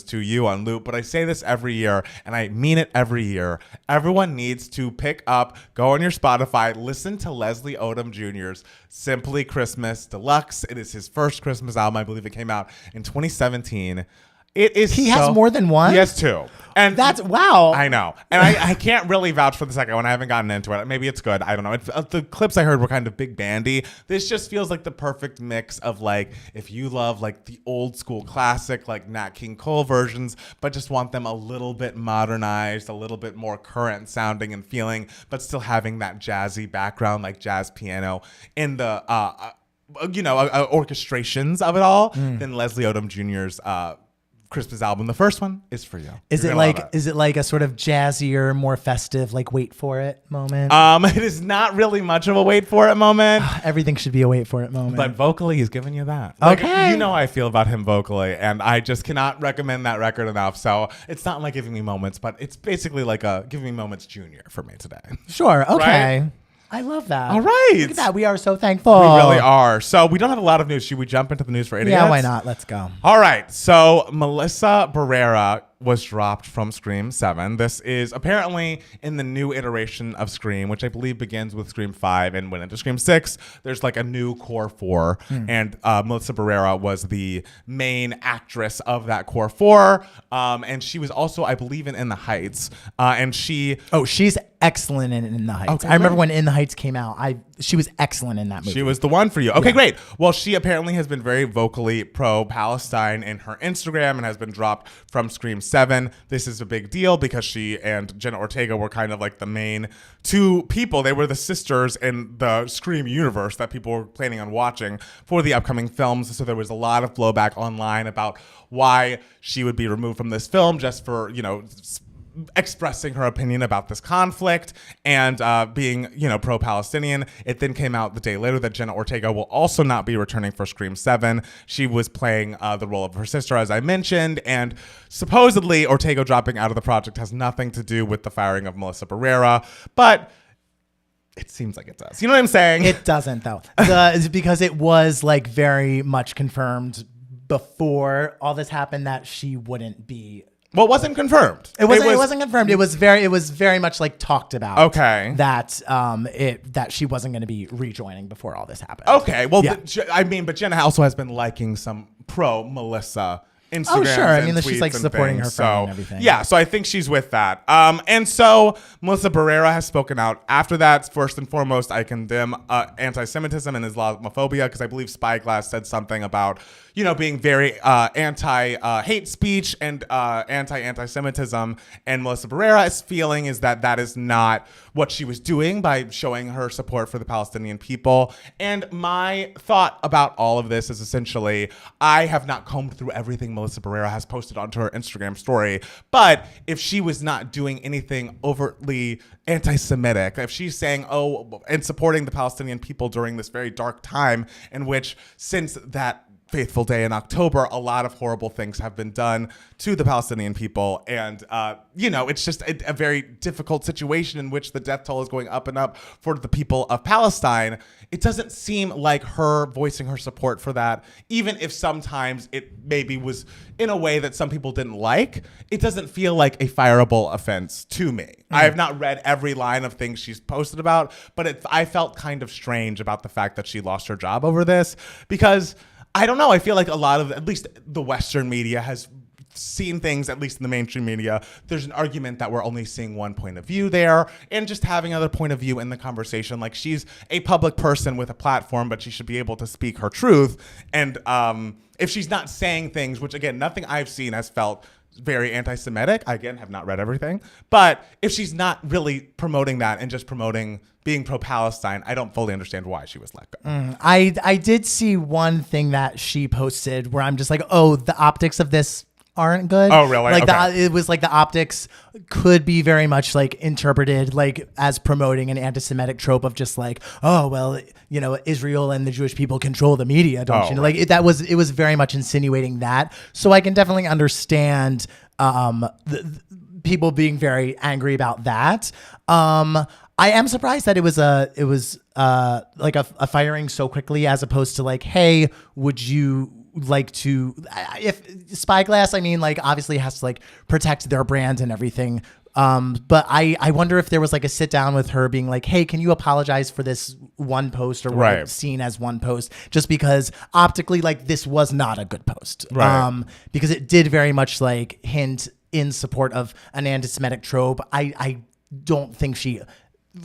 to You on loop, but I say this every year, and I mean it every year. Everyone needs to pick up, go on your Spotify, listen to Leslie Odom Jr.'s Simply Christmas Deluxe. It is his first Christmas album. I believe it came out in 2017. It is. He has more than one? He has two. And that's wow. I know. And I can't really vouch for the second one. I haven't gotten into it. Maybe it's good. I don't know. The clips I heard were kind of big bandy. This just feels like the perfect mix of like, if you love like the old school classic, like Nat King Cole versions, but just want them a little bit modernized, a little bit more current sounding and feeling, but still having that jazzy background, like jazz piano in the, orchestrations of it all, then Leslie Odom Jr.'s, Christmas album. The first one is for you. Is it like a sort of jazzier, more festive, like wait for it moment? It is not really much of a wait for it moment. Everything should be a wait for it moment. But vocally, he's giving you that. Okay. Like, you know how I feel about him vocally, and I just cannot recommend that record enough. So it's not like Giving Me Moments, but it's basically like a Giving Me Moments Junior for me today. Sure. Okay. Right? I love that. All right. Look at that. We are so thankful. We really are. So we don't have a lot of news. Should we jump into the news for idiots? Yeah, why not? Let's go. All right. So Melissa Barrera was dropped from Scream 7. This is apparently in the new iteration of Scream, which I believe begins with Scream 5 and went into Scream 6. There's like a new core 4, and Melissa Barrera was the main actress of that core 4, and she was also, I believe, in the Heights, and she... Oh, she's excellent in the Heights. Okay, I remember when In the Heights came out. She was excellent in that movie. She was the one for you. Okay, great. Well, she apparently has been very vocally pro-Palestine in her Instagram and has been dropped from Scream 7. This is a big deal because she and Jenna Ortega were kind of like the main two people. They were the sisters in the Scream universe that people were planning on watching for the upcoming films. So there was a lot of blowback online about why she would be removed from this film just for, expressing her opinion about this conflict and being, pro-Palestinian. It then came out the day later that Jenna Ortega will also not be returning for Scream 7. She was playing the role of her sister, as I mentioned, and supposedly Ortega dropping out of the project has nothing to do with the firing of Melissa Barrera, but it seems like it does. You know what I'm saying? It doesn't, though. Because it was like very much confirmed before all this happened that she wouldn't be. Well, it wasn't confirmed. It wasn't confirmed. It was very much like talked about. Okay. That she wasn't going to be rejoining before all this happened. Okay. Well, yeah. But Jenna also has been liking some pro Melissa Instagram. Oh, sure. I mean, tweets she's like supporting her friend and everything. Yeah. So I think she's with that. And so Melissa Barrera has spoken out after that. First and foremost, I condemn anti-Semitism and Islamophobia because I believe Spyglass said something about, being very anti-hate speech and anti-Semitism. And Melissa Barrera's feeling is that is not what she was doing by showing her support for the Palestinian people. And my thought about all of this is essentially, I have not combed through everything Melissa Barrera has posted onto her Instagram story, but if she was not doing anything overtly anti-Semitic, if she's saying, and supporting the Palestinian people during this very dark time in which, since that fateful day in October, a lot of horrible things have been done to the Palestinian people. And, it's just a very difficult situation in which the death toll is going up and up for the people of Palestine. It doesn't seem like her voicing her support for that, even if sometimes it maybe was in a way that some people didn't like, it doesn't feel like a fireable offense to me. I have not read every line of things she's posted about, but I felt kind of strange about the fact that she lost her job over this because I don't know. I feel like a lot of, at least the Western media has seen things, at least in the mainstream media. There's an argument that we're only seeing one point of view there and just having another point of view in the conversation. Like she's a public person with a platform, but she should be able to speak her truth. And if she's not saying things, which again, nothing I've seen has felt very anti-Semitic. I, again, have not read everything. But if she's not really promoting that and just promoting being pro-Palestine, I don't fully understand why she was let go. I did see one thing that she posted where I'm just like, oh, the optics of this aren't good. Oh, really? Like okay. it was like the optics could be very much like interpreted like as promoting an anti-Semitic trope of just like, oh, well, Israel and the Jewish people control the media, don't you know? Right. Like it was very much insinuating that. So I can definitely understand the people being very angry about that. I am surprised that it was like a firing so quickly as opposed to like, hey, would you like to, if Spyglass, I mean, like obviously has to like protect their brand and everything. But I wonder if there was like a sit down with her being like, hey, can you apologize for this one post or what Right. I've seen as one post, just because optically, like this was not a good post. Right. Because it did very much like hint in support of an anti-Semitic trope. I don't think she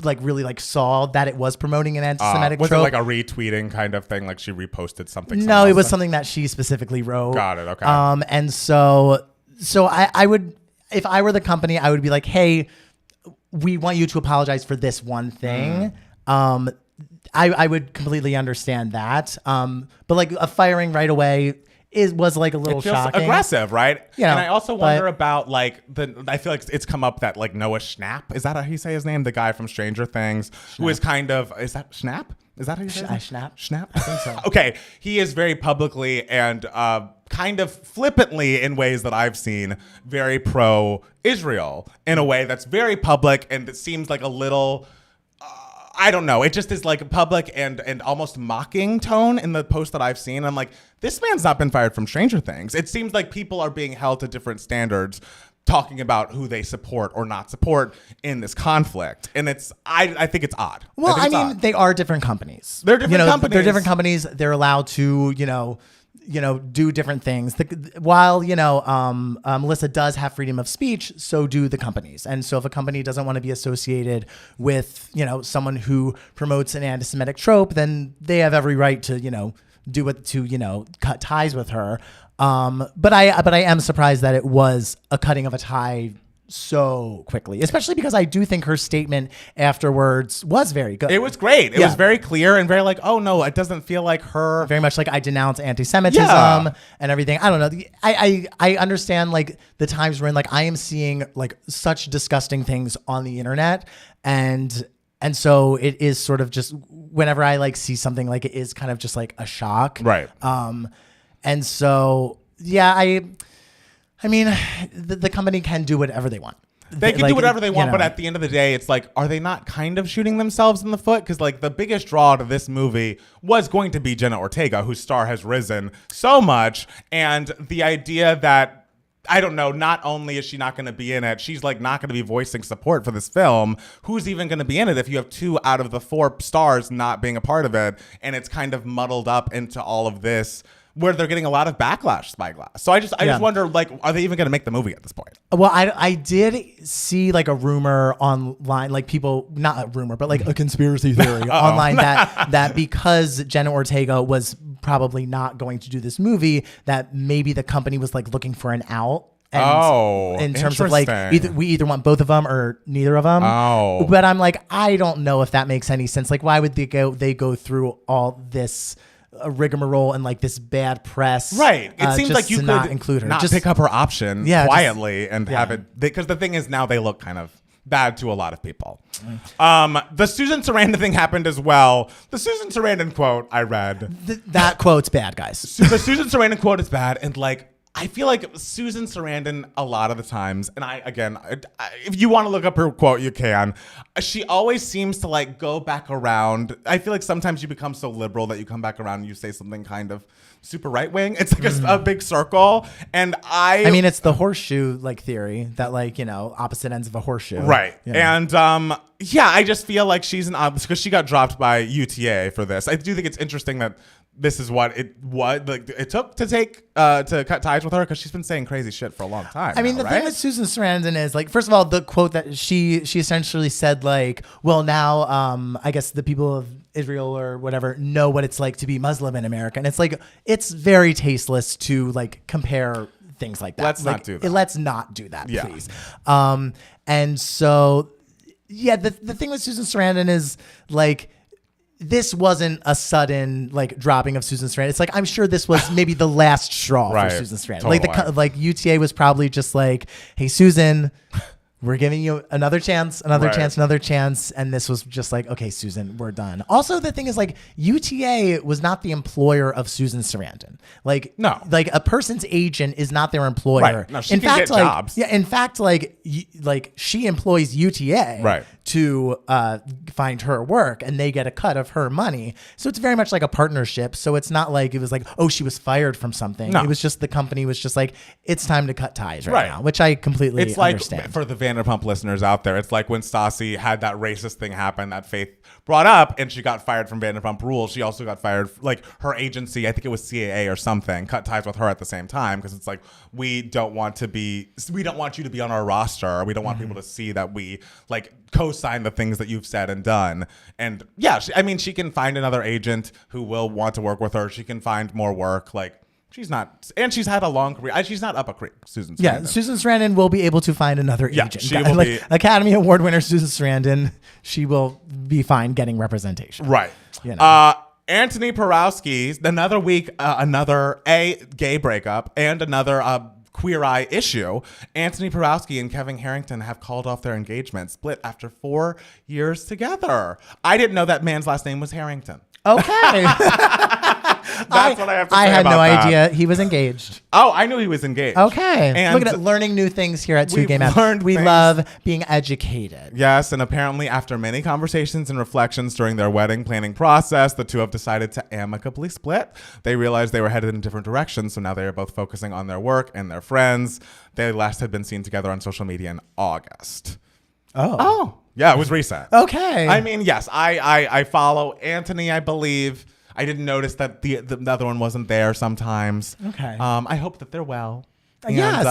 like really like saw that it was promoting an anti-Semitic was trope. it like a retweeting kind of thing? Like she reposted something? No, it was something that she specifically wrote. Got it. Okay. And so I would, if I were the company, I would be like, hey, we want you to apologize for this one thing. I would completely understand that. But like a firing right away was like a little it feels shocking. aggressive, right? Yeah, and I also wonder about like I feel like it's come up that like Noah Schnapp, is that how you say his name? The guy from Stranger Things, who is kind of, is that Schnapp? Is that how you say it? Schnapp? Schnapp? I think so. Okay. He is very publicly and kind of flippantly in ways that I've seen very pro-Israel in a way that's very public and it seems like a little, I don't know. It just is like a public and almost mocking tone in the post that I've seen. I'm like, this man's not been fired from Stranger Things. It seems like people are being held to different standards talking about who they support or not support in this conflict. And I think it's odd. Well, I mean, odd. they are different companies. They're different companies. They're different companies. They're allowed to, do different things. While Melissa does have freedom of speech, so do the companies. And so if a company doesn't want to be associated with, someone who promotes an anti-Semitic trope, then they have every right to, do what to, cut ties with her. But I am surprised that it was a cutting of a tie so quickly, especially because I do think her statement afterwards was very good. It was great. It was very clear and very like, oh no, it doesn't feel like her. Very much like I denounce anti-Semitism and everything. I don't know. I understand like the times we're in, like I am seeing like such disgusting things on the internet and so it is sort of just whenever I like see something like it is kind of just like a shock. Right. And so, yeah, I mean, the company can do whatever they want. They can do whatever they want, but at the end of the day, it's like, are they not kind of shooting themselves in the foot? Because like the biggest draw to this movie was going to be Jenna Ortega, whose star has risen so much. And the idea that, I don't know, not only is she not going to be in it, she's like not going to be voicing support for this film. Who's even going to be in it if you have 2 out of the 4 stars not being a part of it? And it's kind of muddled up into all of this where they're getting a lot of backlash, Spyglass. So I just wonder, like, are they even going to make the movie at this point? Well, I did see like a rumor online, like people, not a rumor, but like a conspiracy theory online that because Jenna Ortega was probably not going to do this movie, that maybe the company was like looking for an out. And in terms of like we either want both of them or neither of them. But I'm like, I don't know if that makes any sense. Like, why would they go through all this rigmarole and like this bad press? Right. It seems like you could not include her. Just pick up her option quietly and have it. Because the thing is, now they look kind of bad to a lot of people. The Susan Sarandon thing happened as well. The Susan Sarandon quote I read. That quote's bad, guys. The Susan Sarandon quote is bad, and like I feel like Susan Sarandon a lot of the times, and if you want to look up her quote, you can. She always seems to like go back around. I feel like sometimes you become so liberal that you come back around and you say something kind of super right wing. It's like a big circle, and I mean, it's the horseshoe like theory that like opposite ends of a horseshoe, right? And I just feel like she's because she got dropped by UTA for this. I do think it's interesting that this is what it took to cut ties with her, because she's been saying crazy shit for a long time. I mean, the thing with Susan Sarandon is like, first of all, the quote that she essentially said like, well, now I guess the people of Israel or whatever know what it's like to be Muslim in America, and it's like it's very tasteless to like compare things like that. Let's not do that. Let's not do that, please. And so the thing with Susan Sarandon is like, this wasn't a sudden like dropping of Susan Sarandon. It's like, I'm sure this was maybe the last straw for Susan Sarandon. Totally. Like UTA was probably just like, hey, Susan, we're giving you another chance. And this was just like, okay, Susan, we're done. Also, the thing is like UTA was not the employer of Susan Sarandon. Like, no, like a person's agent is not their employer. Right. No, she can get jobs. Yeah. In fact, like she employs UTA to find her work, and they get a cut of her money. So it's very much like a partnership. So it's not like it was like, oh, she was fired from something. No. It was just the company was just like, it's time to cut ties right now, which I completely understand. Like, for the Vanderpump listeners out there, it's like when Stassi had that racist thing happen that Faith brought up, and she got fired from Vanderpump Rules. She also got fired, like her agency, I think it was CAA or something, cut ties with her at the same time, because it's like, we don't want you to be on our roster. We don't want people to see that we like co-sign the things that you've said and done. And yeah, she can find another agent who will want to work with her. She can find more work. Like, she's had a long career. She's not up a creek, Susan Sarandon. Yeah, Susan Sarandon will be able to find another agent. She will be Academy Award winner Susan Sarandon. She will be fine getting representation. Right. Antoni Porowski, another week, another gay breakup and another Queer Eye issue. Antoni Porowski and Kevin Harrington have called off their engagement, split after 4 years together. I didn't know that man's last name was Harrington. Okay. That's what I have to say. I had about no that. idea he was engaged. Oh, I knew he was engaged. Okay. And look at that, learning new things here at Squid Game. We love being educated. Yes, and apparently after many conversations and reflections during their wedding planning process, the two have decided to amicably split. They realized they were headed in different directions, so now they are both focusing on their work and their friends. They last had been seen together on social media in August. Oh. Yeah, it was recent. Okay. I mean, yes, I follow Antoni, I believe. I didn't notice that the other one wasn't there sometimes. Okay. I hope that they're well. And, yes.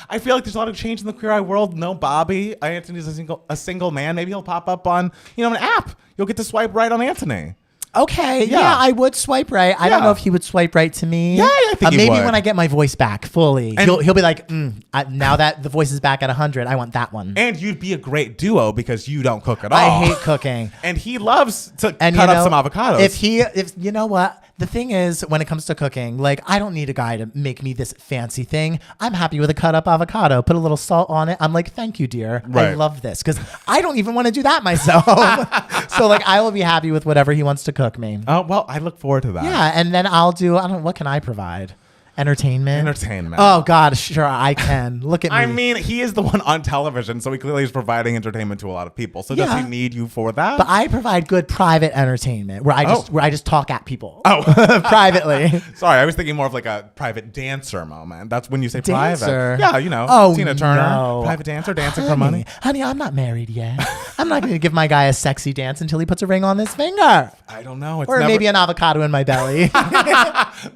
I feel like there's a lot of change in the Queer Eye world. No Bobby. Antoni's a single man. Maybe he'll pop up on an app. You'll get to swipe right on Antoni. Okay, yeah, I would swipe right. I don't know if he would swipe right to me. Yeah, I think he maybe would. when I get my voice back fully, he'll be like, now that the voice is back at 100, I want that one. And you'd be a great duo because you don't cook at all. I hate cooking. And he loves to cut up some avocados. If you know what? The thing is, when it comes to cooking, like, I don't need a guy to make me this fancy thing. I'm happy with a cut up avocado. Put a little salt on it. I'm like, thank you, dear. Right. I love this, because I don't even want to do that myself. So, like, I will be happy with whatever he wants to cook me. Oh, well, I look forward to that. Yeah, and then what can I provide? Entertainment. Oh God, sure, I can. Look at me. I mean, he is the one on television, so he clearly is providing entertainment to a lot of people. So does he need you for that? But I provide good private entertainment where I just talk at people. Privately. Sorry, I was thinking more of like a private dancer moment. That's when you say dancer. private. Yeah, Tina Turner, private dancer, dancing for money. Honey, I'm not married yet. I'm not going to give my guy a sexy dance until he puts a ring on his finger. I don't know. Maybe an avocado in my belly.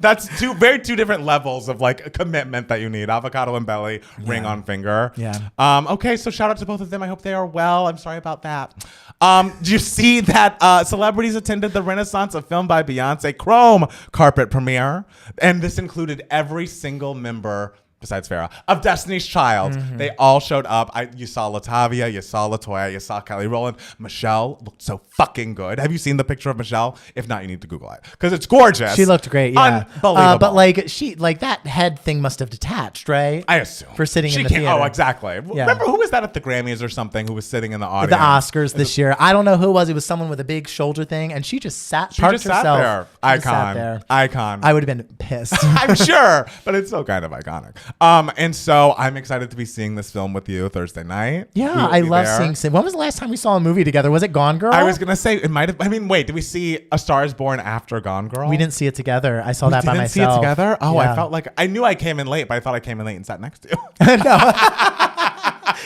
That's two different levels of like a commitment that you need. Avocado and belly, ring on finger. Yeah. Okay, so shout out to both of them. I hope they are well. I'm sorry about that. Did you see that celebrities attended the Renaissance of Film by Beyoncé Chrome carpet premiere? And this included every single member besides Farrah, of Destiny's Child. They all showed up. You saw Latavia, you saw Latoya, you saw Kelly Rowland. Michelle looked so fucking good. Have you seen the picture of Michelle? If not, you need to Google it because it's gorgeous. She looked great, yeah. Unbelievable. But like that head thing must have detached, right? I assume. For sitting in the theater. Oh, exactly. Yeah. Remember who was that at the Grammys or something who was sitting in the audience? The Oscars this year. I don't know who it was. It was someone with a big shoulder thing, and she just sat She just herself. sat there. She just sat there. Icon. I would have been pissed. I'm sure, but it's still kind of iconic. And so I'm excited to be seeing this film with you Thursday night. Yeah, You will I be love there. seeing. When was the last time we saw a movie together? Was it Gone Girl? I was gonna say it might have. I mean, wait, did we see A Star Is Born after Gone Girl? We didn't see it together. I saw that by myself. See it together? Oh, Yeah. I felt like I knew I came in late, but I thought I came in late and sat next to you.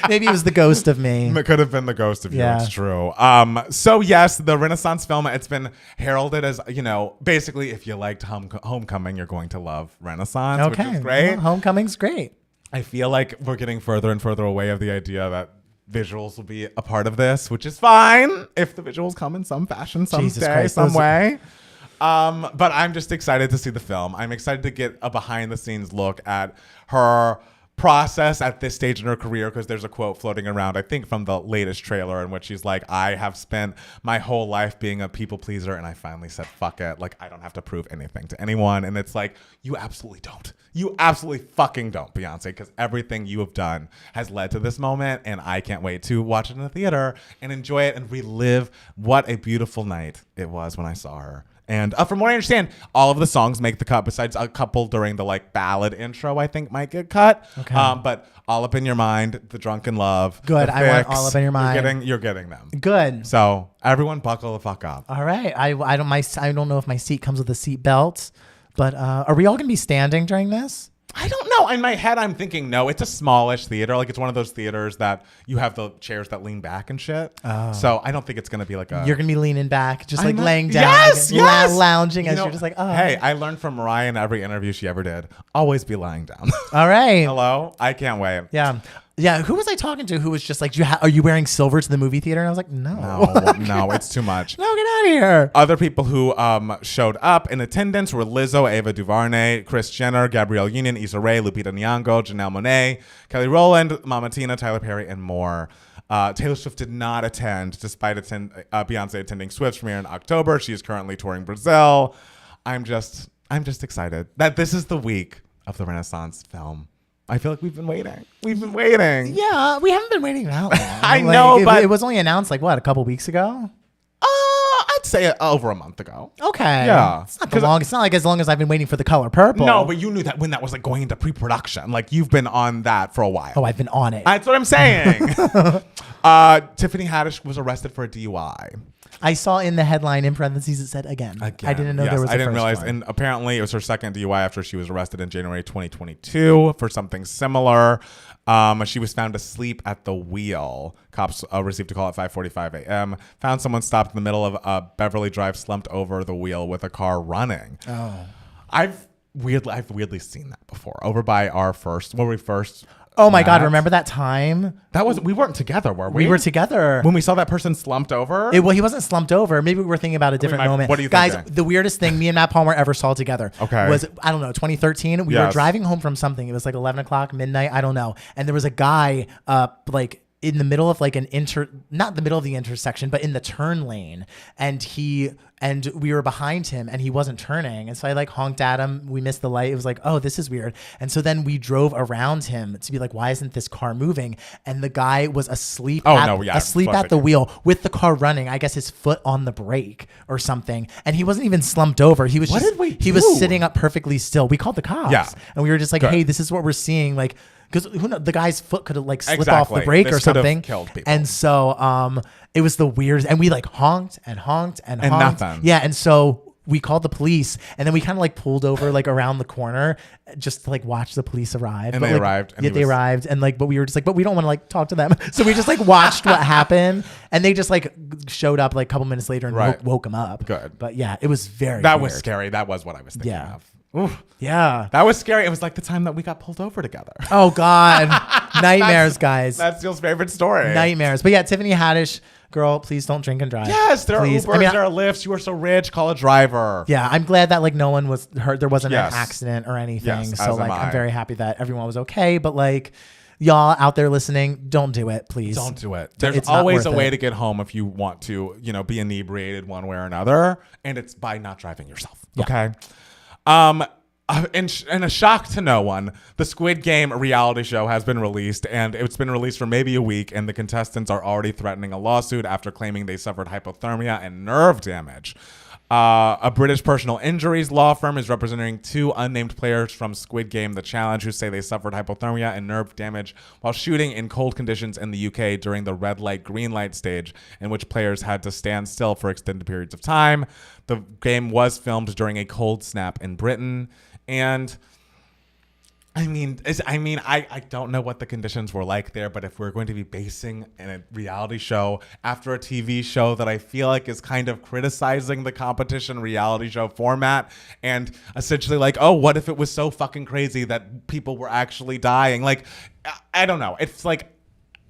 Maybe it was the ghost of me. It could have been the ghost of you. Yeah. It's true. So yes, the Renaissance film. It's been heralded as basically if you liked Homecoming, you're going to love Renaissance, which Okay, is great. well, Homecoming's great. I feel like we're getting further and further away of the idea that visuals will be a part of this, which is fine if the visuals come in some fashion, Jesus someday, Christ, some way. But I'm just excited to see the film. I'm excited to get a behind the scenes look at her process at this stage in her career, because there's a quote floating around, I think from the latest trailer, in which she's like, I have spent my whole life being a people pleaser and I finally said fuck it, like I don't have to prove anything to anyone. And it's like, you absolutely don't. You absolutely fucking don't, Beyonce, because everything you have done has led to this moment, and I can't wait to watch it in the theater and enjoy it and relive what a beautiful night it was when I saw her. And from what I understand, all of the songs make the cut, besides a couple during the ballad intro, I think might get cut. Okay. But All Up in Your Mind, The Drunken Love. Good. The I want Fix, All Up in Your Mind. You're getting them. Good. So everyone buckle the fuck up. All right. I don't know if my seat comes with a seat belt, but are we all gonna be standing during this? I don't know. In my head, I'm thinking, no, it's a smallish theater. Like, it's one of those theaters that you have the chairs that lean back and shit. Oh. So I don't think it's going to be like a... You're going to be leaning back, just I'm laying down. Yes, yes! Lounging as you're just like, oh. Hey, I learned from Mariah in every interview she ever did. Always be lying down. All right. Hello? I can't wait. Yeah. Yeah, who was I talking to who was just like, are you wearing silver to the movie theater? And I was like, no. No, it's too much. No, get out of here. Other people who showed up in attendance were Lizzo, Ava DuVernay, Kris Jenner, Gabrielle Union, Issa Rae, Lupita Nyong'o, Janelle Monáe, Kelly Rowland, Mama Tina, Tyler Perry, and more. Taylor Swift did not attend, despite Beyonce attending Swift's premiere in October. She is currently touring Brazil. I'm just excited that this is the week of the Renaissance film. I feel like we've been waiting. Yeah, we haven't been waiting that long. I know, but it was only announced a couple weeks ago? I'd say over a month ago. Okay. Yeah. It's not the long. It's not like as long as I've been waiting for The Color Purple. No, but you knew that when that was going into pre-production. Like, you've been on that for a while. Oh, I've been on it. That's what I'm saying. Tiffany Haddish was arrested for a DUI. I saw in the headline in parentheses it said again. I didn't know there was. I didn't realize, one. And apparently it was her second DUI after she was arrested in January 2022 for something similar. She was found asleep at the wheel. Cops received a call at 5:45 a.m. Found someone stopped in the middle of Beverly Drive, slumped over the wheel with a car running. Oh, I've weirdly seen that before over by when we first. Oh my God! Remember that time? We weren't together, were we? We were together when we saw that person slumped over. Well, he wasn't slumped over. Maybe we were thinking about a different moment. What do you guys? thinking? The weirdest thing me and Matt Palmer ever saw together was 2013. We were driving home from something. It was 11 o'clock, midnight. I don't know. And there was a guy in the middle of not the middle of the intersection, but in the turn lane. And we were behind him and he wasn't turning. And so I honked at him. We missed the light. It was oh, this is weird. And so then we drove around him to be why isn't this car moving? And the guy was asleep at the wheel with the car running. I guess his foot on the brake or something. And he wasn't even slumped over. He was he was sitting up perfectly still. We called the cops. Yeah. And we were just hey, this is what we're seeing. Because the guy's foot could have slipped off the brake or something. Killed people. And so it was the weirdest. And we honked and honked and honked. Nothing. Yeah. And so we called the police and then we kind of pulled over around the corner just to watch the police arrive. And they arrived. And they arrived. And but we were just but we don't want to talk to them. So we just watched what happened. And they just showed up a couple minutes later and woke him up. Good. But yeah, it was weird. Was scary. That was what I was thinking of. Oof. Yeah. That was scary. It was the time that we got pulled over together. Oh God. Nightmares, guys. That's Steele's favorite story. Nightmares. But yeah, Tiffany Haddish girl, please don't drink and drive. Yes, there please. are Ubers, there are Lyfts. You are so rich. Call a driver. Yeah, I'm glad that like no one was hurt. There wasn't Yes. an accident or anything. Yes, so as like am I. I'm very happy that everyone was okay. But like y'all out there listening, don't do it, please. Don't do it. There's It's not always a worth way it. to get home if you want to, be inebriated one way or another, and it's by not driving yourself. Yeah. Okay. And a shock to no one, the Squid Game reality show has been released, and it's been released for maybe a week, and the contestants are already threatening a lawsuit after claiming they suffered hypothermia and nerve damage. A British personal injuries law firm is representing 2 unnamed players from Squid Game: The Challenge, who say they suffered hypothermia and nerve damage while shooting in cold conditions in the UK during the red light, green light stage, in which players had to stand still for extended periods of time. The game was filmed during a cold snap in Britain. And I don't know what the conditions were like there, but if we're going to be basing in a reality show after a TV show that I feel like is kind of criticizing the competition reality show format and essentially like, oh, what if it was so fucking crazy that people were actually dying? Like, I don't know. It's like,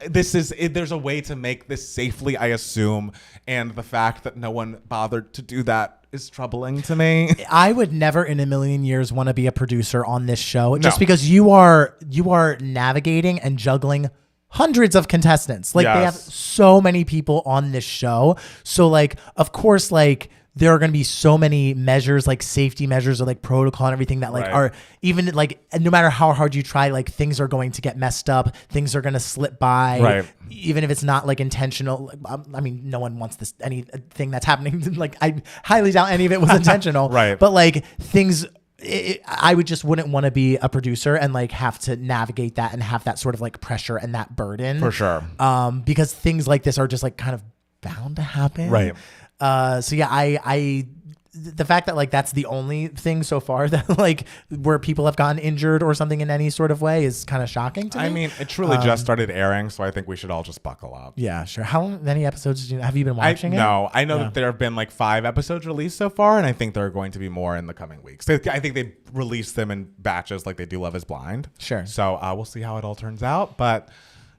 there's a way to make this safely, I assume. And the fact that no one bothered to do that is troubling to me. I would never in a million years want to be a producer on this show just No. because you are navigating and juggling hundreds of contestants. Like they have Yes. so many people on this show. So like, of course, like there are going to be so many measures, like safety measures or like protocol and everything that like Right. are even like, no matter how hard you try, like things are going to get messed up. Things are going to slip by. Right. Even if it's not like intentional. I mean, no one wants this, anything that's happening. Like I highly doubt any of it was intentional. Right. But like things, I wouldn't want to be a producer and like have to navigate that and have that sort of like pressure and that burden. For sure. Because things like this are just like kind of bound to happen. Right. So yeah, the fact that like that's the only thing so far that like where people have gotten injured or something in any sort of way is kind of shocking to me. I mean, it truly just started airing, so I think we should all just buckle up. Yeah, sure. How many episodes have you been watching it? No, I know that there have been like 5 episodes released so far, and I think there are going to be more in the coming weeks. I think they release them in batches like they do Love is Blind. Sure. So we'll see how it all turns out, but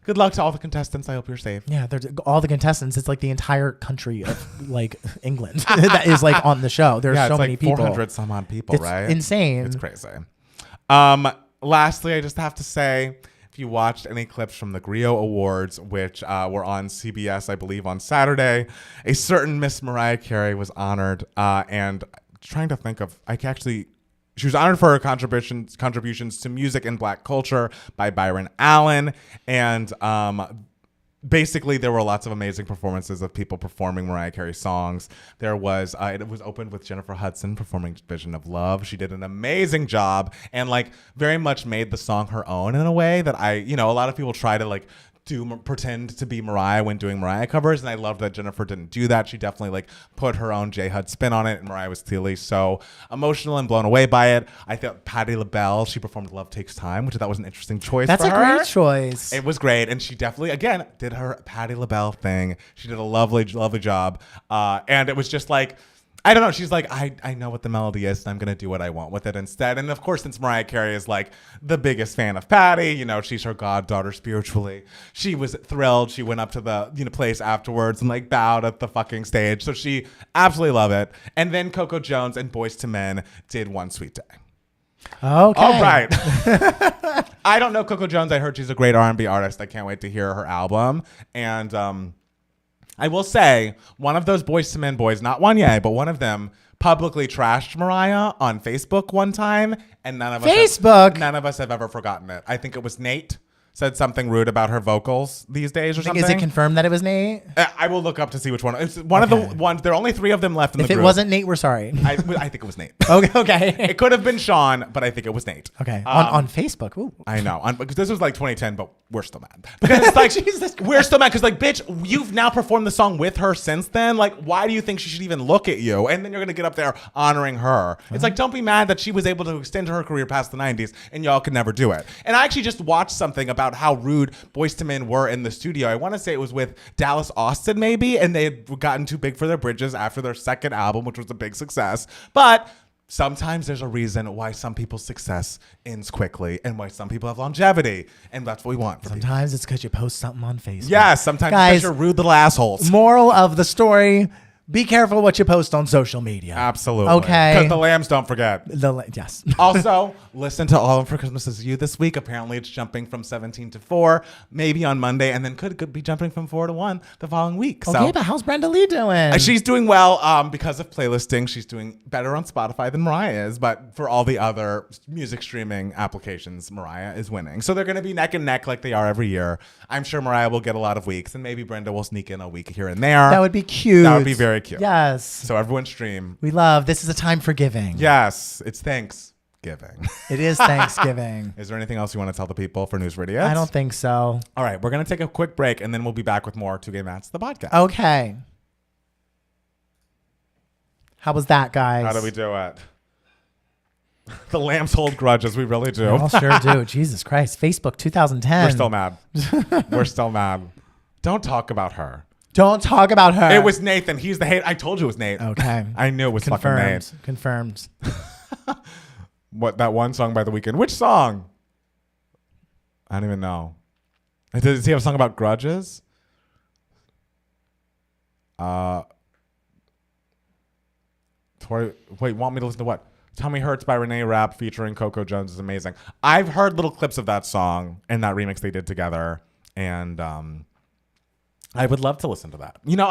good luck to all the contestants. I hope you're safe. Yeah, there's all the contestants. It's like the entire country of like England that is like on the show. There's so it's many like people. 400 some odd people, It's right? insane. It's crazy. Lastly, I just have to say, if you watched any clips from the Grio Awards, which were on CBS, I believe, on Saturday, a certain Miss Mariah Carey was honored. And trying to think of, she was honored for her contributions to music and Black culture by Byron Allen. And basically, there were lots of amazing performances of people performing Mariah Carey songs. There was, it was opened with Jennifer Hudson performing Vision of Love. She did an amazing job and like very much made the song her own in a way that a lot of people try to like pretend to be Mariah when doing Mariah covers, and I love that Jennifer didn't do that. She definitely like put her own J Hud spin on it, and Mariah was clearly so emotional and blown away by it. I thought Patti LaBelle, she performed Love Takes Time, which I thought was an interesting choice. That's for a her. great choice. It was great, and she definitely again did her Patti LaBelle thing. She did a lovely job, and it was just like, I don't know. She's like, I know what the melody is, and I'm gonna do what I want with it instead. And of course, since Mariah Carey is like the biggest fan of Patty, she's her goddaughter spiritually. She was thrilled. She went up to the place afterwards and like bowed at the fucking stage. So she absolutely loved it. And then Coco Jones and Boyz II Men did One Sweet Day. Okay. All right. I don't know Coco Jones. I heard she's a great R&B artist. I can't wait to hear her album. And I will say, one of those Boyz II Men boys, not Wanye, but one of them, publicly trashed Mariah on Facebook one time, and none of us have ever forgotten it. I think it was Nate said something rude about her vocals these days or something. Is it confirmed that it was Nate? I will look up to see which one. It's one of the ones. There are only 3 of them left in the If group. it wasn't Nate, we're sorry. I think it was Nate. Okay. It could have been Sean, but I think it was Nate. Okay. On Facebook. Ooh. I know. Because this was like 2010, but we're still mad. Because it's like, we're still mad because like, bitch, you've now performed the song with her since then. Like, why do you think she should even look at you? And then you're going to get up there honoring her. It's like, don't be mad that she was able to extend her career past the 90s and y'all could never do it. And I actually just watched something about how rude Boyz II Men were in the studio. I want to say it was with Dallas Austin maybe, and they had gotten too big for their bridges after their second album, which was a big success. But sometimes there's a reason why some people's success ends quickly and why some people have longevity. And that's what we want. Sometimes it's because you post something on Facebook. Yes, sometimes Guys, because you're rude little assholes. Moral of the story, be careful what you post on social media. Absolutely. Okay. Because the lambs don't forget. Yes. Also, listen to All in for Christmas Is You this week. Apparently, it's jumping from 17 to 4, maybe on Monday, and then could be jumping from 4 to 1 the following week. Okay, but how's Brenda Lee doing? She's doing well because of playlisting. She's doing better on Spotify than Mariah is, but for all the other music streaming applications, Mariah is winning. So they're going to be neck and neck like they are every year. I'm sure Mariah will get a lot of weeks, and maybe Brenda will sneak in a week here and there. That would be cute. That would be very cute. Yes. So everyone stream. We love, this is a time for giving. Yes, it's Thanksgiving. It is Thanksgiving. Is there anything else you want to tell the people for News Radio? I don't think so. All right, we're going to take a quick break, and then we'll be back with more 2 Gay Mats, the podcast. Okay. How was that, guys? How do we do it? The lambs hold grudges. We really do. We all sure do. Jesus Christ. Facebook 2010. We're still mad. We're still mad. Don't talk about her. Don't talk about her. It was Nathan. He's the hate. I told you it was Nate. Okay. I knew it was fucking Nate. Confirmed. What, that one song by The Weeknd? Which song? I don't even know. Does he have a song about grudges? Wait, want me to listen to what? Tell Me Hurts by Renee Rapp featuring Coco Jones is amazing. I've heard little clips of that song and that remix they did together, and I would love to listen to that. You know,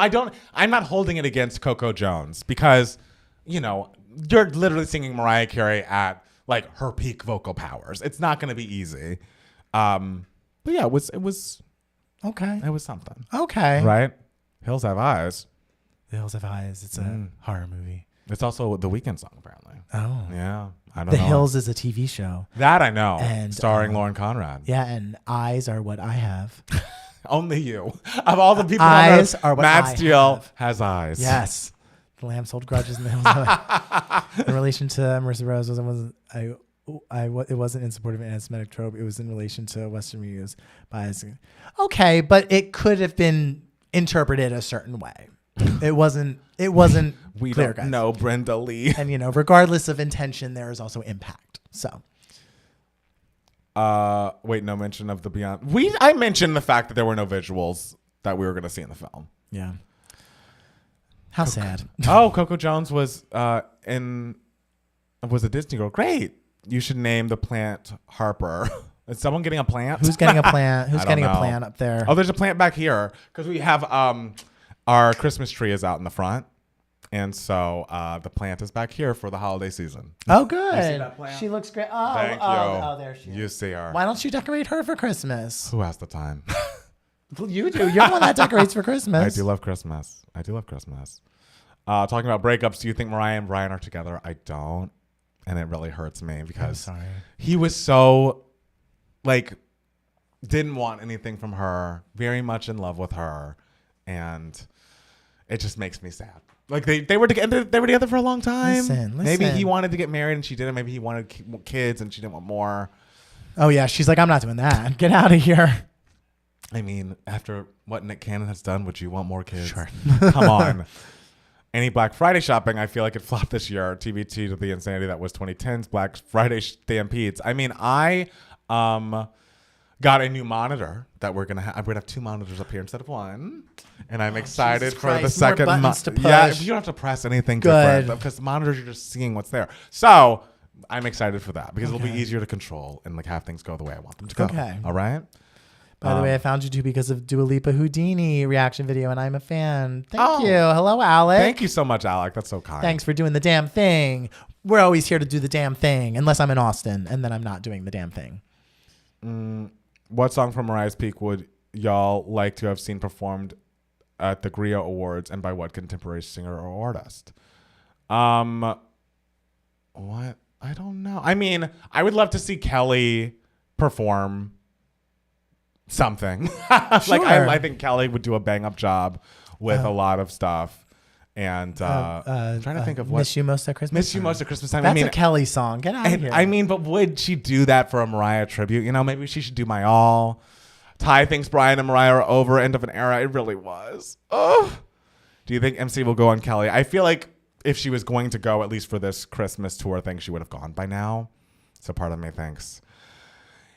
I'm not holding it against Coco Jones because, you know, you're literally singing Mariah Carey at like her peak vocal powers. It's not going to be easy. But yeah, it was Okay. it was something. Okay. Right? Hills Have Eyes. The Hills Have Eyes. It's a horror movie. It's also the Weeknd song, apparently. Oh. Yeah. I don't The know. Hills is a TV show. That I know. And, starring Lauren Conrad. Yeah, and eyes are what I have. Only you. Of all the people Eyes on are Earth, what Matt I Steele have. has eyes. Yes. The lambs hold grudges in the Hills Have Eyes. In relation to Marissa Rose, it wasn't in support of an anti-Semitic trope. It was in relation to Western media's bias. Okay, but it could have been interpreted a certain way. It wasn't We clear, don't guys. know Brenda Lee. And, you know, regardless of intention, there is also impact. So. Wait, no mention of the Beyond. I mentioned the fact that there were no visuals that we were going to see in the film. Yeah. How sad. Oh, Coco Jones was a Disney girl. Great. You should name the plant Harper. Is someone getting a plant? Who's getting a plant? Who's I don't getting know. a plant up there? Oh, there's a plant back here because we have our Christmas tree is out in the front, and so the plant is back here for the holiday season. Oh, good. You see that plant? She looks great. Oh, Thank you. Oh, there she is. You see her. Why don't you decorate her for Christmas? Who has the time? You do. You're the one that decorates for Christmas. I do love Christmas. Talking about breakups, do you think Mariah and Brian are together? I don't, and it really hurts me because sorry. he was so didn't want anything from her, very much in love with her, and it just makes me sad. Like they were together for a long time. Listen. Maybe he wanted to get married and she didn't. Maybe he wanted kids and she didn't want more. Oh yeah, she's like, I'm not doing that. Get out of here. I mean, after what Nick Cannon has done, would you want more kids? Sure. Come on. Any Black Friday shopping, I feel like it flopped this year. TBT to the insanity that was 2010's Black Friday stampedes. I mean, I got a new monitor that we're gonna have. We're gonna have 2 monitors up here instead of 1, and I'm excited Jesus for Christ, the second. more buttons to push. Yeah, you don't have to press anything Good. different because the monitors you're just seeing what's there. So I'm excited for that because it'll be Okay. easier to control and have things go the way I want them to go. Okay. All right. By the way, I found you too because of Dua Lipa Houdini reaction video, and I'm a fan. Thank Oh. you. Hello, Alec. Thank you so much, Alec. That's so kind. Thanks for doing the damn thing. We're always here to do the damn thing, unless I'm in Austin, and then I'm not doing the damn thing. What song from Mariah's Peak would y'all like to have seen performed at the Grio Awards, and by what contemporary singer or artist? What? I don't know. I mean, I would love to see Kelly perform something. Sure. I think Kelly would do a bang up job with a lot of stuff. And I'm trying to think of what. Miss You Most at Christmas Miss You Time. Most at Christmas Time. That's I mean, a Kelly song. Get out of here. I mean, but would she do that for a Mariah tribute? You know, maybe she should do My All. Ty thinks Brian and Mariah are over. End of an era. It really was. Oh. Do you think MC will go on Kelly? I feel like if she was going to go, at least for this Christmas tour thing, she would have gone by now. So part of me thinks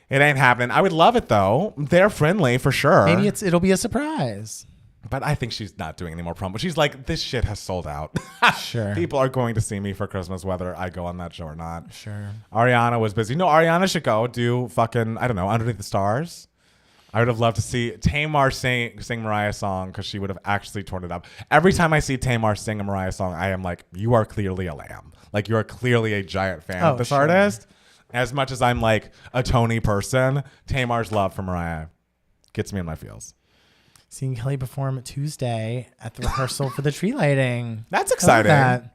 it ain't happening. I would love it though. They're friendly for sure. Maybe it'll be a surprise. But I think she's not doing any more promo. She's like, this shit has sold out. Sure. People are going to see me for Christmas, whether I go on that show or not. Sure. Ariana was busy. No, Ariana should go do fucking, I don't know, Underneath the Stars. I would have loved to see Tamar sing Mariah's song because she would have actually torn it up. Every time I see Tamar sing a Mariah song, I am like, you are clearly a lamb. Like, you are clearly a giant fan of this artist. As much as I'm like a Tony person, Tamar's love for Mariah gets me in my feels. Seeing Kelly perform Tuesday at the rehearsal for the tree lighting. That's exciting.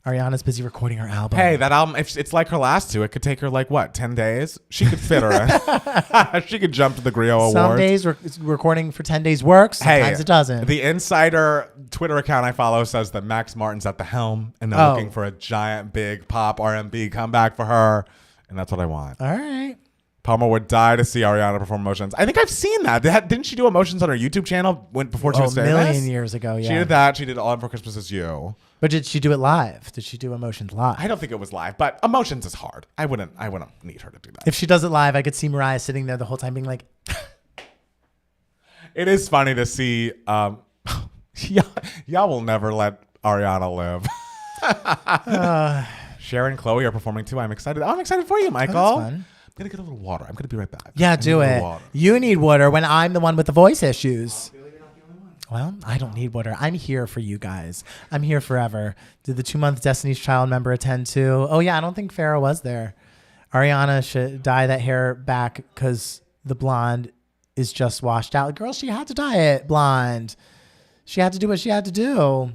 Ariana's busy recording her album. Hey, that album, if it's like her last two, it could take her like, what, 10 days? She could fit her in. She could jump to the Grio Awards. Some days recording for 10 days works, sometimes it doesn't. The insider Twitter account I follow says that Max Martin's at the helm, and they're looking for a giant, big pop R&B comeback for her, and that's what I want. All right. Palmer would die to see Ariana perform Emotions. I think I've seen that. Didn't she do Emotions on her YouTube channel before she was famous? A million years ago, yeah. She did that. She did All In For Christmas Is You. But did she do it live? Did she do Emotions live? I don't think it was live, but Emotions is hard. I wouldn't need her to do that. If she does it live, I could see Mariah sitting there the whole time being like... It is funny to see... y'all will never let Ariana live. Sharon and Chloe are performing too. I'm excited. I'm excited for you, Michael. Oh, that's fun. I'm going to get a little water. I'm going to be right back. Yeah, do it. You need water when I'm the one with the voice issues. Well, I don't need water. I'm here for you guys. I'm here forever. Did the 2-month Destiny's Child member attend to? Oh, yeah, I don't think Farrah was there. Ariana should dye that hair back because the blonde is just washed out. Girl, she had to dye it blonde. She had to do what she had to do.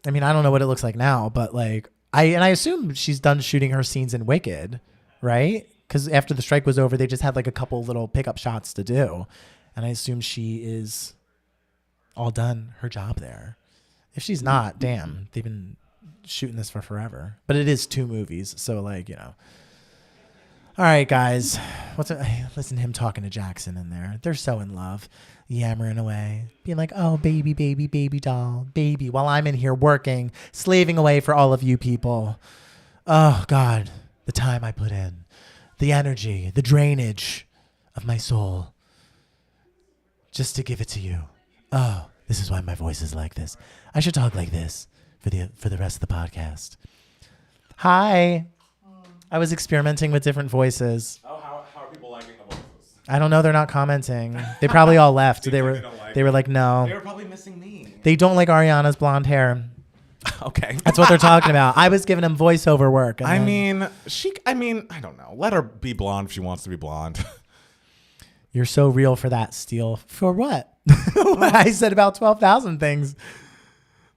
I mean, I don't know what it looks like now, but like, I assume she's done shooting her scenes in Wicked, right? Because after the strike was over, they just had like a couple little pickup shots to do. And I assume she is all done her job there. If she's not, damn, they've been shooting this for forever. But it is 2 movies. So like, you know. All right, guys. Listen to him talking to Jackson in there. They're so in love. Yammering away. Being like, oh, baby, baby, baby doll. Baby. While I'm in here working, slaving away for all of you people. Oh, God. The time I put in. The energy, the drainage of my soul, just to give it to you. Oh, this is why my voice is like this. I should talk like this for the rest of the podcast. Hi. I was experimenting with different voices. Oh, how are people liking the voices? I don't know. They're not commenting. They probably all left. They were like, no. They were probably missing me. They don't like Ariana's blonde hair. Okay. That's what they're talking about. I was giving them voiceover work. I don't know. Let her be blonde if she wants to be blonde. You're so real for that, Steele. For what? I said about 12,000 things.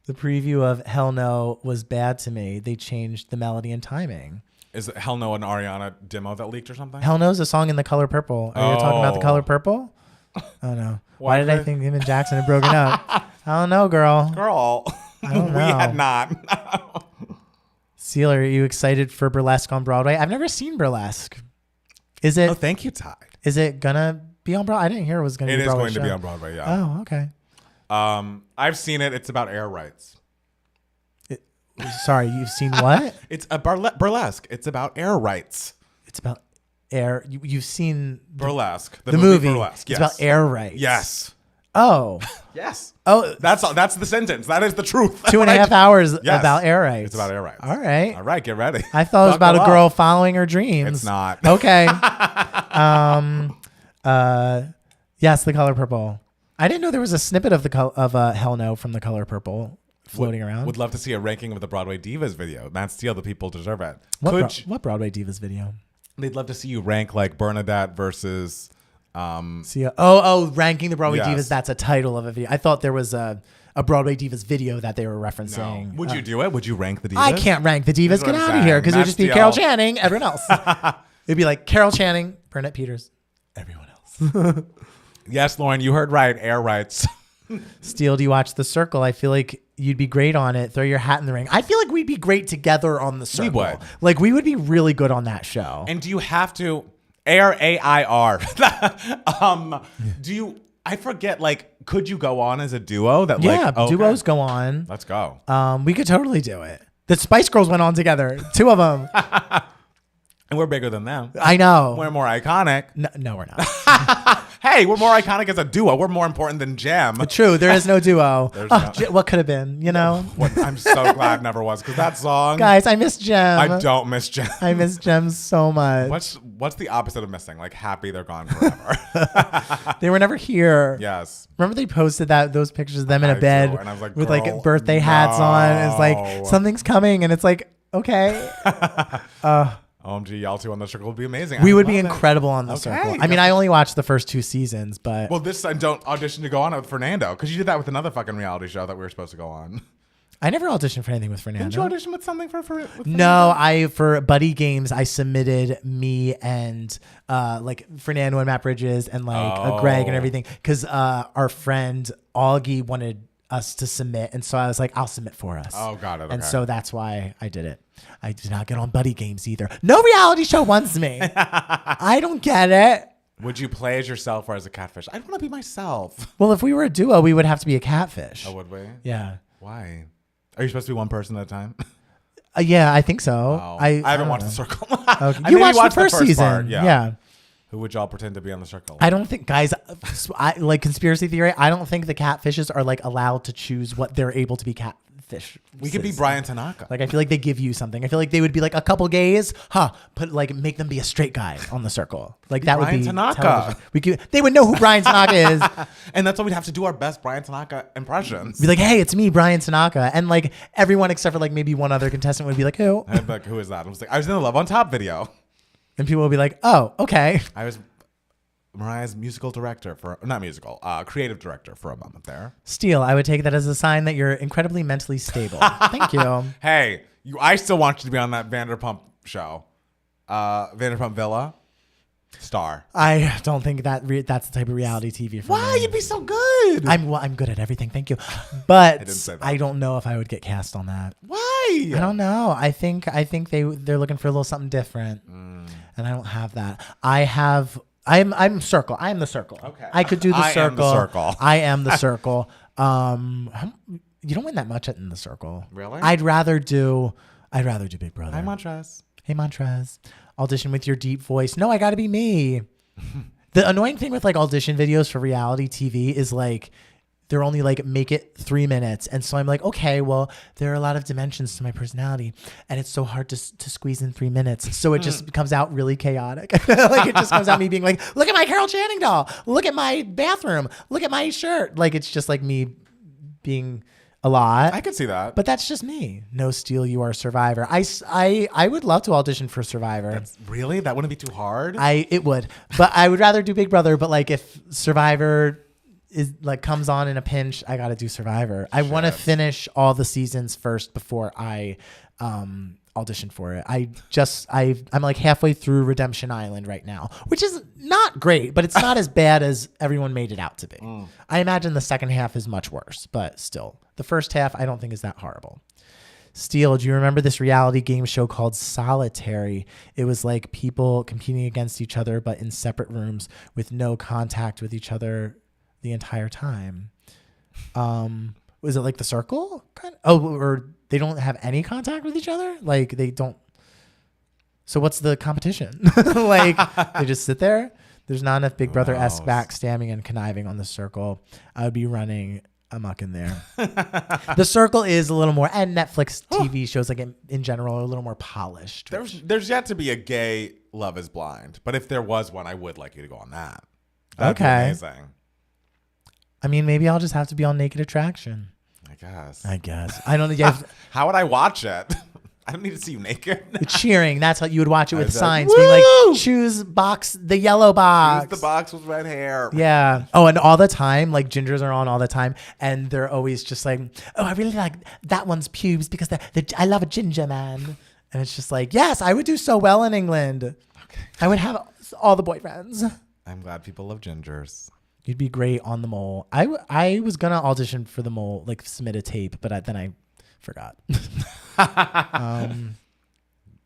The preview of Hell No was bad to me. They changed the melody and timing. Is it Hell No an Ariana demo that leaked or something? Hell No's a song in The Color Purple. Are you talking about The Color Purple? Oh, no. Why did I think him and Jackson had broken up? I don't know, girl. I don't know. We had not. Steele, are you excited for Burlesque on Broadway? I've never seen Burlesque. Is it? Oh, thank you, Ty. Is it gonna be on Broadway? I didn't hear it was gonna be on Broadway. It is going to be on Broadway, yeah. Oh, okay. I've seen it. It's about air rights. Sorry, you've seen what? It's a burlesque. It's about air rights. It's about air. You've seen Burlesque. The movie. Burlesque. It's Yes. about air rights. Yes. Oh. Yes. Oh. That's the sentence. That is the truth. 2.5 hours about air rights. It's about air rights. All right. All right. Get ready. I thought it was about a girl following her dreams. It's not. Okay. Yes, The Color Purple. I didn't know there was a snippet of Hell No from The Color Purple floating around. Would love to see a ranking of the Broadway Divas video. Matt Steele, the people deserve it. What Broadway Divas video? They'd love to see you rank like Bernadette versus. Ranking the Broadway Yes. Divas. That's a title of a video. I thought there was a Broadway Divas video that they were referencing. No. Would you do it? Would you rank the Divas? I can't rank the Divas. That's Get what I'm out of saying. here. Because it would Matt just be Steele. Carol Channing, everyone else. It'd be like Carol Channing, Bernadette Peters, everyone else. Yes, Lauren, you heard right. Air rights. Steele, do you watch The Circle? I feel like you'd be great on it. Throw your hat in the ring. I feel like we'd be great together on The Circle. We would. Like, we would be really good on that show. And do you have to air AIR? Do you? I forget. Like, could you go on as a duo? That duos go on. Let's go. We could totally do it. The Spice Girls went on together. 2 of them. And we're bigger than them. I know. We're more iconic. No, we're not. Hey, we're more iconic as a duo. We're more important than Gem. True. There is no duo. What could have been, you know? I'm so glad never was, because that song. Guys, I miss Gem. I don't miss Gem. I miss Gem so much. What's the opposite of missing? Like happy they're gone forever. They were never here. Yes. Remember they posted those pictures of them in a bed and I was like, with like birthday hats on. It's like something's coming, and it's like, okay. OMG, y'all two on the circle would be amazing. We would be incredible on the circle. I mean, I only watched the first 2 seasons, but this I don't audition to go on with Fernando, because you did that with another fucking reality show that we were supposed to go on. I never auditioned for anything with Fernando. Didn't you audition with something with Fernando? No, for Buddy Games, I submitted me and like Fernando and Matt Bridges and like Greg and everything, because our friend Augie wanted us to submit, and so I was like, I'll submit for us. Oh, got it. Okay. And so that's why I did it. I did not get on Buddy Games either. No reality show wants me. I don't get it. Would you play as yourself or as a catfish? I want to be myself. Well, if we were a duo, we would have to be a catfish. Oh, would we? Yeah. Why? Are you supposed to be one person at a time? Yeah, I think so. Oh, I haven't watched The Circle. Okay. You watched the first season. Part, yeah. Who would y'all pretend to be on The Circle? I don't think, guys, like conspiracy theory, I don't think the catfishes are like allowed to choose what they're able to be catfish. We could be Brian Tanaka. Like, I feel like they give you something. I feel like they would be like a couple gays, make them be a straight guy on The Circle. Like that Brian would be Tanaka. They would know who Brian Tanaka is. And that's why we'd have to do our best Brian Tanaka impressions. Be like, hey, it's me, Brian Tanaka. And like everyone except for like maybe one other contestant would be like, who? I'd be like, who is that? I was in the Love on Top video. And people will be like, oh, okay. I was Mariah's creative director for a moment there. Steele, I would take that as a sign that you're incredibly mentally stable. Thank you. Hey, I still want you to be on that Vanderpump show. Vanderpump Villa star. I don't think that's the type of reality TV for me. Why? You'd be so good. I'm good at everything. Thank you. But I don't know if I would get cast on that. Why? I don't know. I think they're looking for a little something different. And I don't have that. I'm Circle. I am the Circle. Okay. I could do the Circle. Am the Circle. I am the Circle. You don't win that much in the Circle. Really? I'd rather do Big Brother. Hi, Montrez. Hey, Montrez. Audition with your deep voice. No, I got to be me. The annoying thing with like audition videos for reality TV is like they're only like make it 3 minutes, and so I'm like, okay, well, there are a lot of dimensions to my personality, and it's so hard to squeeze in 3 minutes, so it just comes out really chaotic. Like it just comes out me being like, look at my Carol Channing doll, look at my bathroom, look at my shirt. Like it's just like me being a lot. I could see that, but that's just me. No, Steele, you are Survivor. I would love to audition for Survivor. Really? That wouldn't be too hard? It would, but I would rather do Big Brother. But like if Survivor is like comes on in a pinch, I got to do Survivor. I want to finish all the seasons first before I audition for it. I'm like halfway through Redemption Island right now, which is not great, but it's not as bad as everyone made it out to be. I imagine the second half is much worse, but still, the first half I don't think is that horrible. Steele, do you remember this reality game show called Solitary? It was like people competing against each other, but in separate rooms with no contact with each other the entire time. Was it like The Circle? Or they don't have any contact with each other? Like they don't. So what's the competition? Like they just sit there? There's not enough Big Brother-esque backstabbing and conniving on The Circle. I would be running amok in there. The Circle is a little more, and Netflix TV shows like in general are a little more polished. There's yet to be a gay Love is Blind, but if there was one, I would like you to go on that. That'd be amazing. I mean, maybe I'll just have to be on Naked Attraction. I guess. I don't know. How would I watch it? I don't need to see you naked. The cheering. That's how you would watch it with signs being like, choose the yellow box. Choose the box with red hair. Yeah. Oh, and all the time, like gingers are on all the time. And they're always just like, oh, I really like that one's pubes because I love a ginger man. And it's just like, yes, I would do so well in England. Okay. I would have all the boyfriends. I'm glad people love gingers. You'd be great on The Mole. I was going to audition for The Mole, like submit a tape, but then I forgot.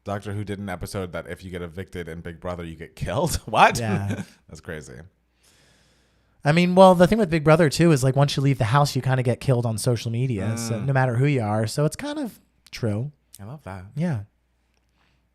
Doctor Who did an episode that if you get evicted in Big Brother, you get killed. What? Yeah. That's crazy. I mean, well, the thing with Big Brother too is like once you leave the house, you kind of get killed on social media, so no matter who you are. So it's kind of true. I love that. Yeah.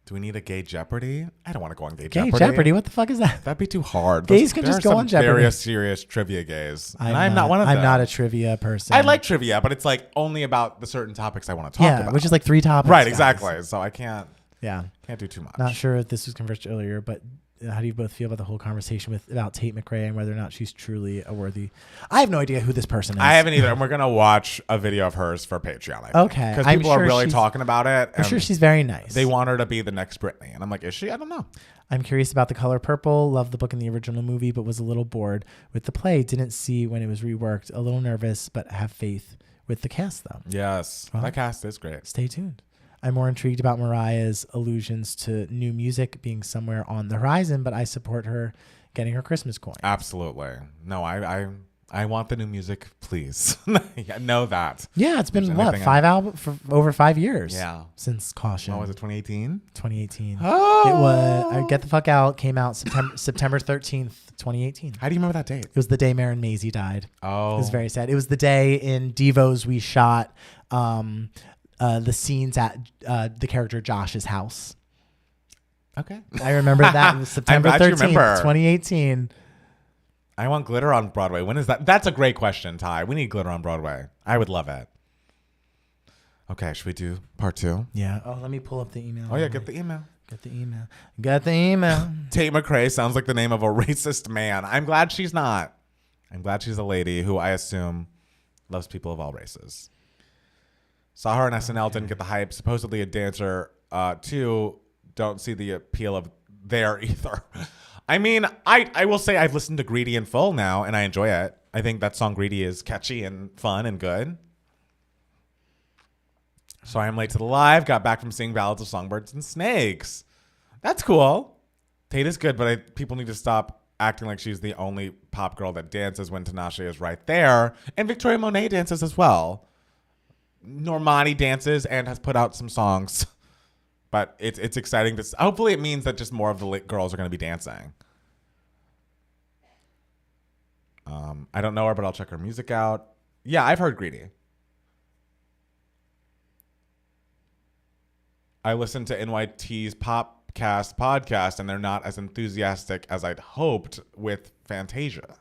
Do we need a gay Jeopardy? I don't want to go on gay Gay Jeopardy. Jeopardy? What the fuck is that? That'd be too hard. Gays can just go on Jeopardy. Very serious trivia gays. I'm not one of them. I'm not a trivia person. I like trivia, but it's like only about the certain topics I want to talk about. Which is like 3 topics. Right, guys. exactly. So I can't do too much. Not sure if this was conversed earlier, but how do you both feel about the whole conversation about Tate McRae and whether or not she's truly a worthy? I have no idea who this person is. I haven't either, and we're gonna watch a video of hers for Patreon. I think, okay, because people are really talking about it. I'm sure she's very nice. They want her to be the next Britney, and I'm like, is she? I don't know. I'm curious about The Color Purple. Loved the book and the original movie, but was a little bored with the play. Didn't see when it was reworked. A little nervous, but have faith with the cast though. Yes, that cast is great. Stay tuned. I'm more intrigued about Mariah's allusions to new music being somewhere on the horizon, but I support her getting her Christmas coin. Absolutely. No, I want the new music, please. Know that. Yeah, it's been what, 5 albums for over 5 years. Yeah, since Caution. What was it? 2018. 2018. Oh, it was. Get the fuck out. Came out September 13th, 2018. How do you remember that date? It was the day Maren Maisie died. Oh, it was very sad. It was the day in Devos we shot the scenes at the character Josh's house. Okay. I remember that. It was September 13th, 2018. I want glitter on Broadway. When is that? That's a great question, Ty. We need glitter on Broadway. I would love it. Okay, should we do part 2? Yeah. Oh, let me pull up the email. Oh, yeah, get the email. Get the email. Got the email. Tate McRae sounds like the name of a racist man. I'm glad she's not. I'm glad she's a lady who I assume loves people of all races. Saw her on SNL, didn't get the hype. Supposedly a dancer, too. Don't see the appeal of there either. I mean, I will say I've listened to Greedy in full now, and I enjoy it. I think that song Greedy is catchy and fun and good. Sorry I'm late to the live. Got back from seeing Ballads of Songbirds and Snakes. That's cool. Tate is good, but people need to stop acting like she's the only pop girl that dances when Tinashe is right there. And Victoria Monet dances as well. Normani dances and has put out some songs. But it's exciting. Hopefully it means that just more of the girls are going to be dancing. I don't know her, but I'll check her music out. Yeah, I've heard Greedy. I listened to NYT's Popcast podcast, and they're not as enthusiastic as I'd hoped with Fantasia.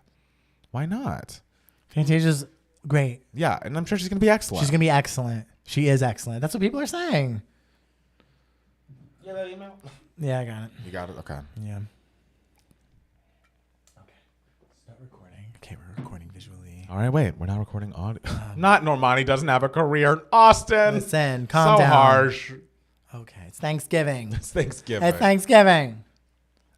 Why not? Fantasia's great. Yeah, and I'm sure she's going to be excellent. She's going to be excellent. She is excellent. That's what people are saying. Yeah, that email? Yeah, I got it. You got it? Okay. Yeah. Okay. Start recording. Okay, we're recording visually. All right, wait. We're not recording audio. Not Normani doesn't have a career in Austin. Listen, calm down. So harsh. Okay, it's Thanksgiving. It's Thanksgiving. It's Thanksgiving.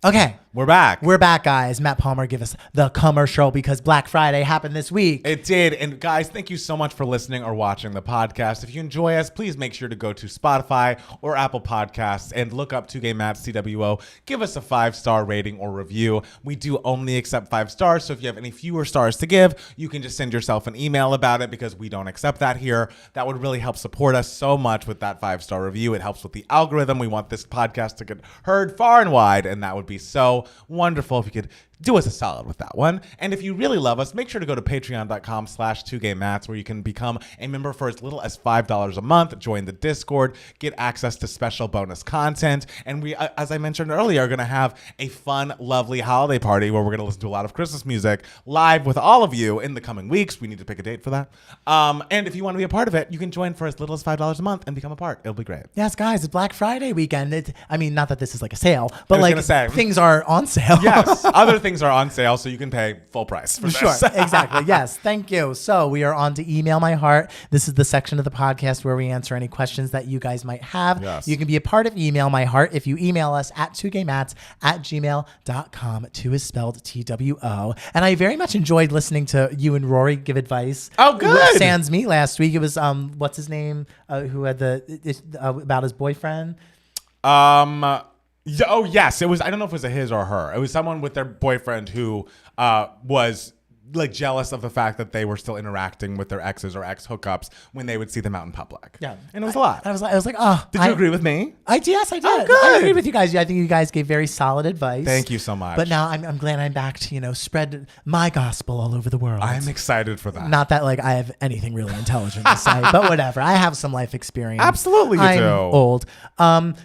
Okay. We're back. We're back, guys. Matt Palmer, give us the commercial because Black Friday happened this week. It did. And guys, thank you so much for listening or watching the podcast. If you enjoy us, please make sure to go to Spotify or Apple Podcasts and look up 2Gay Matt CWO. Give us a 5-star rating or review. We do only accept 5 stars. So if you have any fewer stars to give, you can just send yourself an email about it because we don't accept that here. That would really help support us so much with that 5-star review. It helps with the algorithm. We want this podcast to get heard far and wide, and that would be so wonderful if you could do us a solid with that one. And if you really love us, make sure to go to patreon.com/2gaymats where you can become a member for as little as $5 a month, join the Discord, get access to special bonus content. And we, as I mentioned earlier, are going to have a fun, lovely holiday party where we're going to listen to a lot of Christmas music live with all of you in the coming weeks. We need to pick a date for that. And if you want to be a part of it, you can join for as little as $5 a month and become a part. It'll be great. Yes, guys, it's Black Friday weekend. I mean, not that this is like a sale, but like things are on sale. Yes, other things are on sale, so you can pay full price for this. Sure, exactly. Yes, thank you. So we are on to Email My Heart. This is the section of the podcast where we answer any questions that you guys might have. Yes. You can be a part of Email My Heart if you email us at 2gaymats@gmail.com. 2 is spelled TWO. And I very much enjoyed listening to you and Rory give advice. Oh, good. Sans me last week. It was what's his name? Who had about his boyfriend. Oh yes, it was. I don't know if it was a his or her. It was someone with their boyfriend who was like jealous of the fact that they were still interacting with their exes or ex hookups when they would see them out in public. Yeah. And it was a lot. I was like, oh. Did you agree with me? Yes, I did. Oh, good. I agree with you guys. I think you guys gave very solid advice. Thank you so much. But now I'm glad I'm back to, spread my gospel all over the world. I'm excited for that. Not that like I have anything really intelligent to say, but whatever. I have some life experience. Absolutely you I'm do. Old.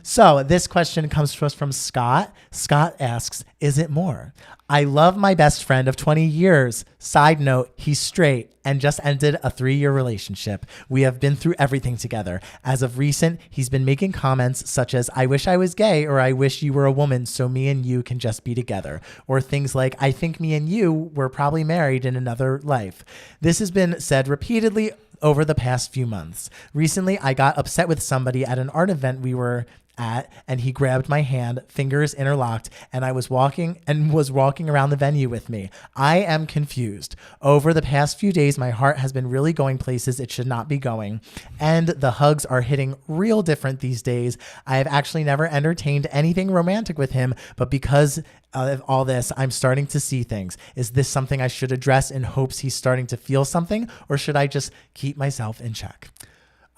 So this question comes to us from Scott. Scott asks, is it more? I love my best friend of 20 years. Side note, he's straight and just ended a 3-year relationship. We have been through everything together. As of recent, he's been making comments such as, I wish I was gay, or I wish you were a woman so me and you can just be together. Or things like, I think me and you were probably married in another life. This has been said repeatedly over the past few months. Recently, I got upset with somebody at an art event we were at, and he grabbed my hand, fingers interlocked, and I was walking around the venue with me. I am confused. Over the past few days, my heart has been really going places it should not be going, and the hugs are hitting real different these days. I have actually never entertained anything romantic with him, but because of all this, I'm starting to see things. Is this something I should address in hopes he's starting to feel something, or should I just keep myself in check?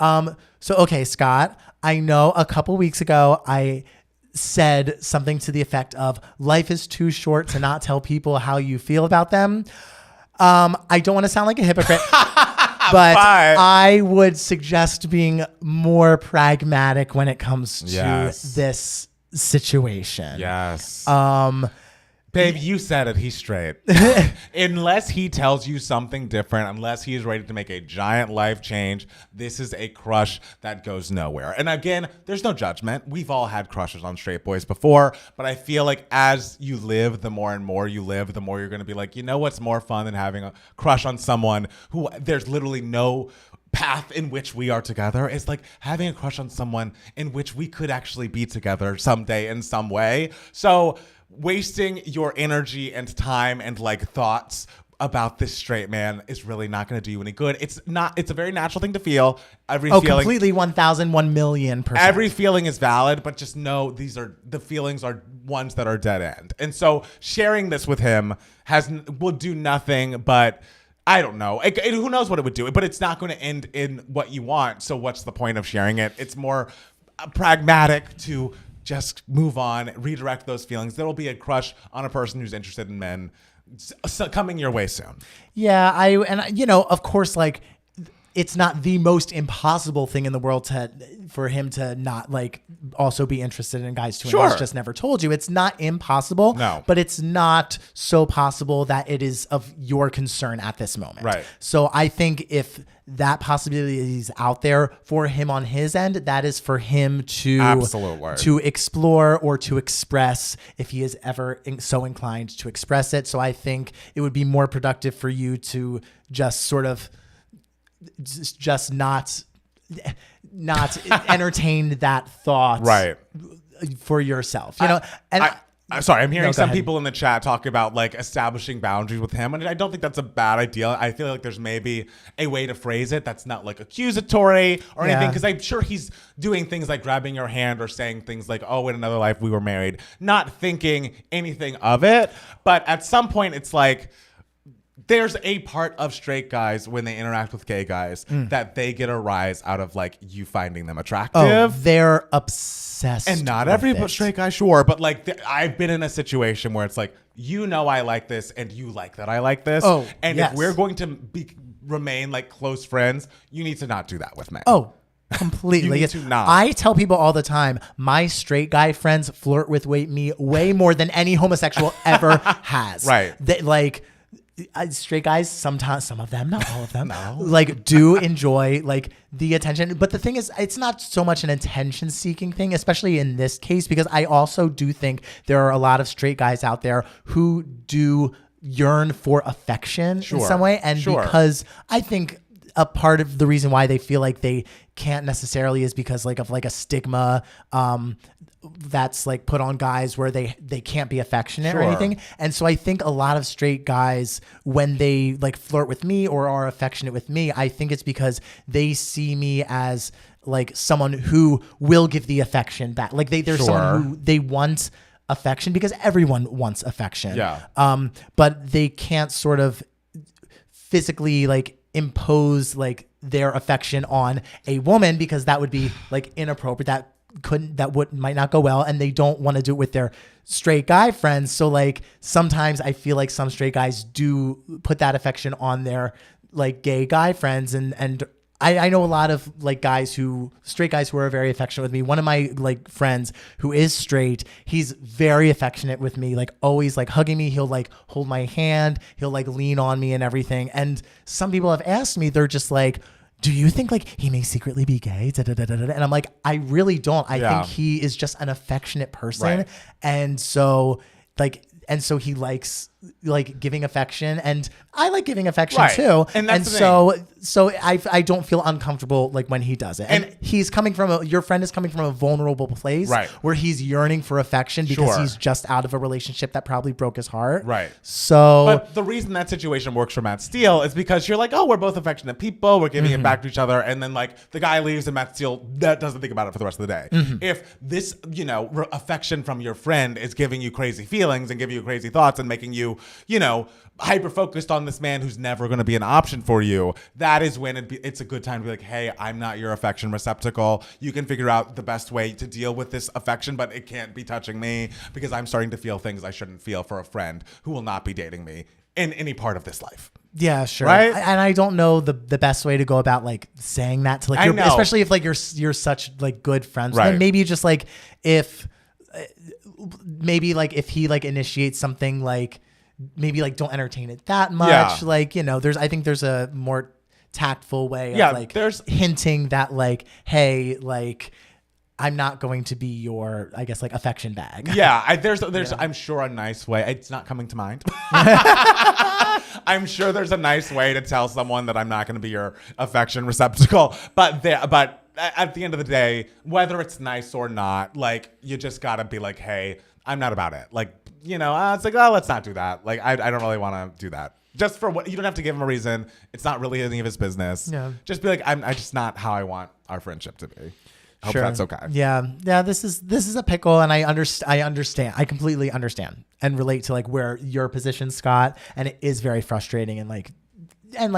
Okay, Scott, I know a couple weeks ago I said something to the effect of life is too short to not tell people how you feel about them. I don't want to sound like a hypocrite, but I would suggest being more pragmatic when it comes to this situation. Yes. Babe, you said it. He's straight. Unless he tells you something different, unless he is ready to make a giant life change, this is a crush that goes nowhere. And again, there's no judgment. We've all had crushes on straight boys before, but I feel like as you live, the more and more you live, the more you're going to be like, you know what's more fun than having a crush on someone who there's literally no path in which we are together. Is like having a crush on someone in which we could actually be together someday in some way. So wasting your energy and time and like thoughts about this straight man is really not going to do you any good. It's a very natural thing to feel. Completely 1,000,000,000%. Every feeling is valid, but just know the feelings are ones that are dead end. And so sharing this with him will do nothing but, I don't know. Who knows what it would do, but it's not going to end in what you want. So what's the point of sharing it? It's more pragmatic to just move on, redirect those feelings. There will be a crush on a person who's interested in men coming your way soon. Yeah, of course, like, it's not the most impossible thing in the world for him to not like also be interested in guys too. And he's just never told you. It's not impossible, no, but it's not so possible that it is of your concern at this moment. Right. So I think if that possibility is out there for him on his end, that is for him to explore or to express if he is ever so inclined to express it. So I think it would be more productive for you to just sort of just not entertain that thought for yourself, And I'm sorry, I'm hearing some people in the chat talk about like establishing boundaries with him, and I don't think that's a bad idea. I feel like there's maybe a way to phrase it that's not like accusatory or anything, because I'm sure he's doing things like grabbing your hand or saying things like, oh, in another life we were married, not thinking anything of it. But at some point it's like, there's a part of straight guys when they interact with gay guys that they get a rise out of like you finding them attractive. Oh, they're obsessed. And not every straight guy, sure. But like I've been in a situation where it's like, I like this and you like that I like this. Oh, and if we're going to remain like close friends, you need to not do that with me. Oh, completely. You need to not. I tell people all the time, my straight guy friends flirt with me way more than any homosexual ever has. Right. Straight guys, sometimes, some of them, not all of them, like do enjoy like the attention. But the thing is, it's not so much an attention seeking thing, especially in this case, because I also do think there are a lot of straight guys out there who do yearn for affection in some way. And because I think a part of the reason why they feel like they can't necessarily is because like of like a stigma that's like put on guys where they can't be affectionate or anything. And so I think a lot of straight guys, when they like flirt with me or are affectionate with me, I think it's because they see me as like someone who will give the affection back. Like they're someone who they want affection, because everyone wants affection. Yeah. But they can't sort of physically like impose like their affection on a woman, because that would be like inappropriate. That might not go well, and they don't want to do it with their straight guy friends. So like sometimes I feel like some straight guys do put that affection on their like gay guy friends, and I know a lot of like straight guys who are very affectionate with me. One of my like friends who is straight, he's very affectionate with me, like always like hugging me. He'll like hold my hand, he'll like lean on me and everything. And some people have asked me, they're just like, do you think like he may secretly be gay? And I'm like, I really don't. I think he is just an affectionate person. Right. And so he likes like giving affection, and I like giving affection too. And so I don't feel uncomfortable like when he does it. And he's coming from your friend is coming from a vulnerable place, where he's yearning for affection because he's just out of a relationship that probably broke his heart. Right. So, but the reason that situation works for Matt Steele is because you're like, oh, we're both affectionate people, we're giving it back to each other, and then like the guy leaves and Matt Steele doesn't think about it for the rest of the day. If this, affection from your friend is giving you crazy feelings and giving you crazy thoughts and making you, hyper focused on this man who's never going to be an option for you, that is when it's a good time to be like, hey, I'm not your affection receptacle. You can figure out the best way to deal with this affection, but it can't be touching me because I'm starting to feel things I shouldn't feel for a friend who will not be dating me in any part of this life. Yeah, sure. Right? And I don't know the best way to go about like saying that to like, especially if like you're such like good friends. Right. Then maybe just like if he like initiates something like, maybe like don't entertain it that much. Yeah. Like, I think there's a more tactful way of like there's hinting that like, hey, like I'm not going to be your, I guess, like affection bag. Yeah. There's I'm sure a nice way. It's not coming to mind. I'm sure there's a nice way to tell someone that I'm not going to be your affection receptacle, but at the end of the day, whether it's nice or not, like you just got to be like, hey, I'm not about it. Like, it's like, oh, let's not do that. Like, I don't really want to do that. Just for what, you don't have to give him a reason. It's not really any of his business. Yeah. Just be like, I just not how I want our friendship to be. I hope that's okay. Yeah. Yeah. This is a pickle, and I understand. I completely understand and relate to like where your position, Scott, and it is very frustrating and like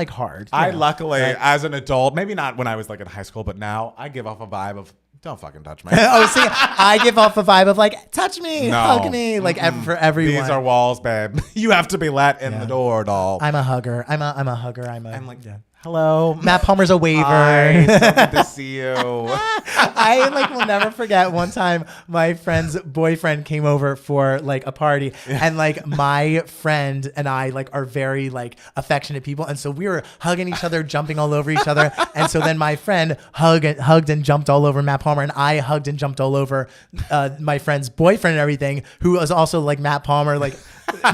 hard. Luckily, as an adult, maybe not when I was like in high school, but now I give off a vibe of, don't fucking touch me. I give off a vibe of like, touch me, hug me, like for everyone. These are walls, babe. You have to be let in the door, doll. I'm a hugger. I'm a hugger. I'm like, hello. Matt Palmer's a waiver. Hi, so good to see you. I like will never forget one time my friend's boyfriend came over for like a party, and like my friend and I like are very like affectionate people, and so we were hugging each other, jumping all over each other, and so then my friend hugged and jumped all over Matt Palmer, and I hugged and jumped all over my friend's boyfriend and everything, who was also like Matt Palmer, like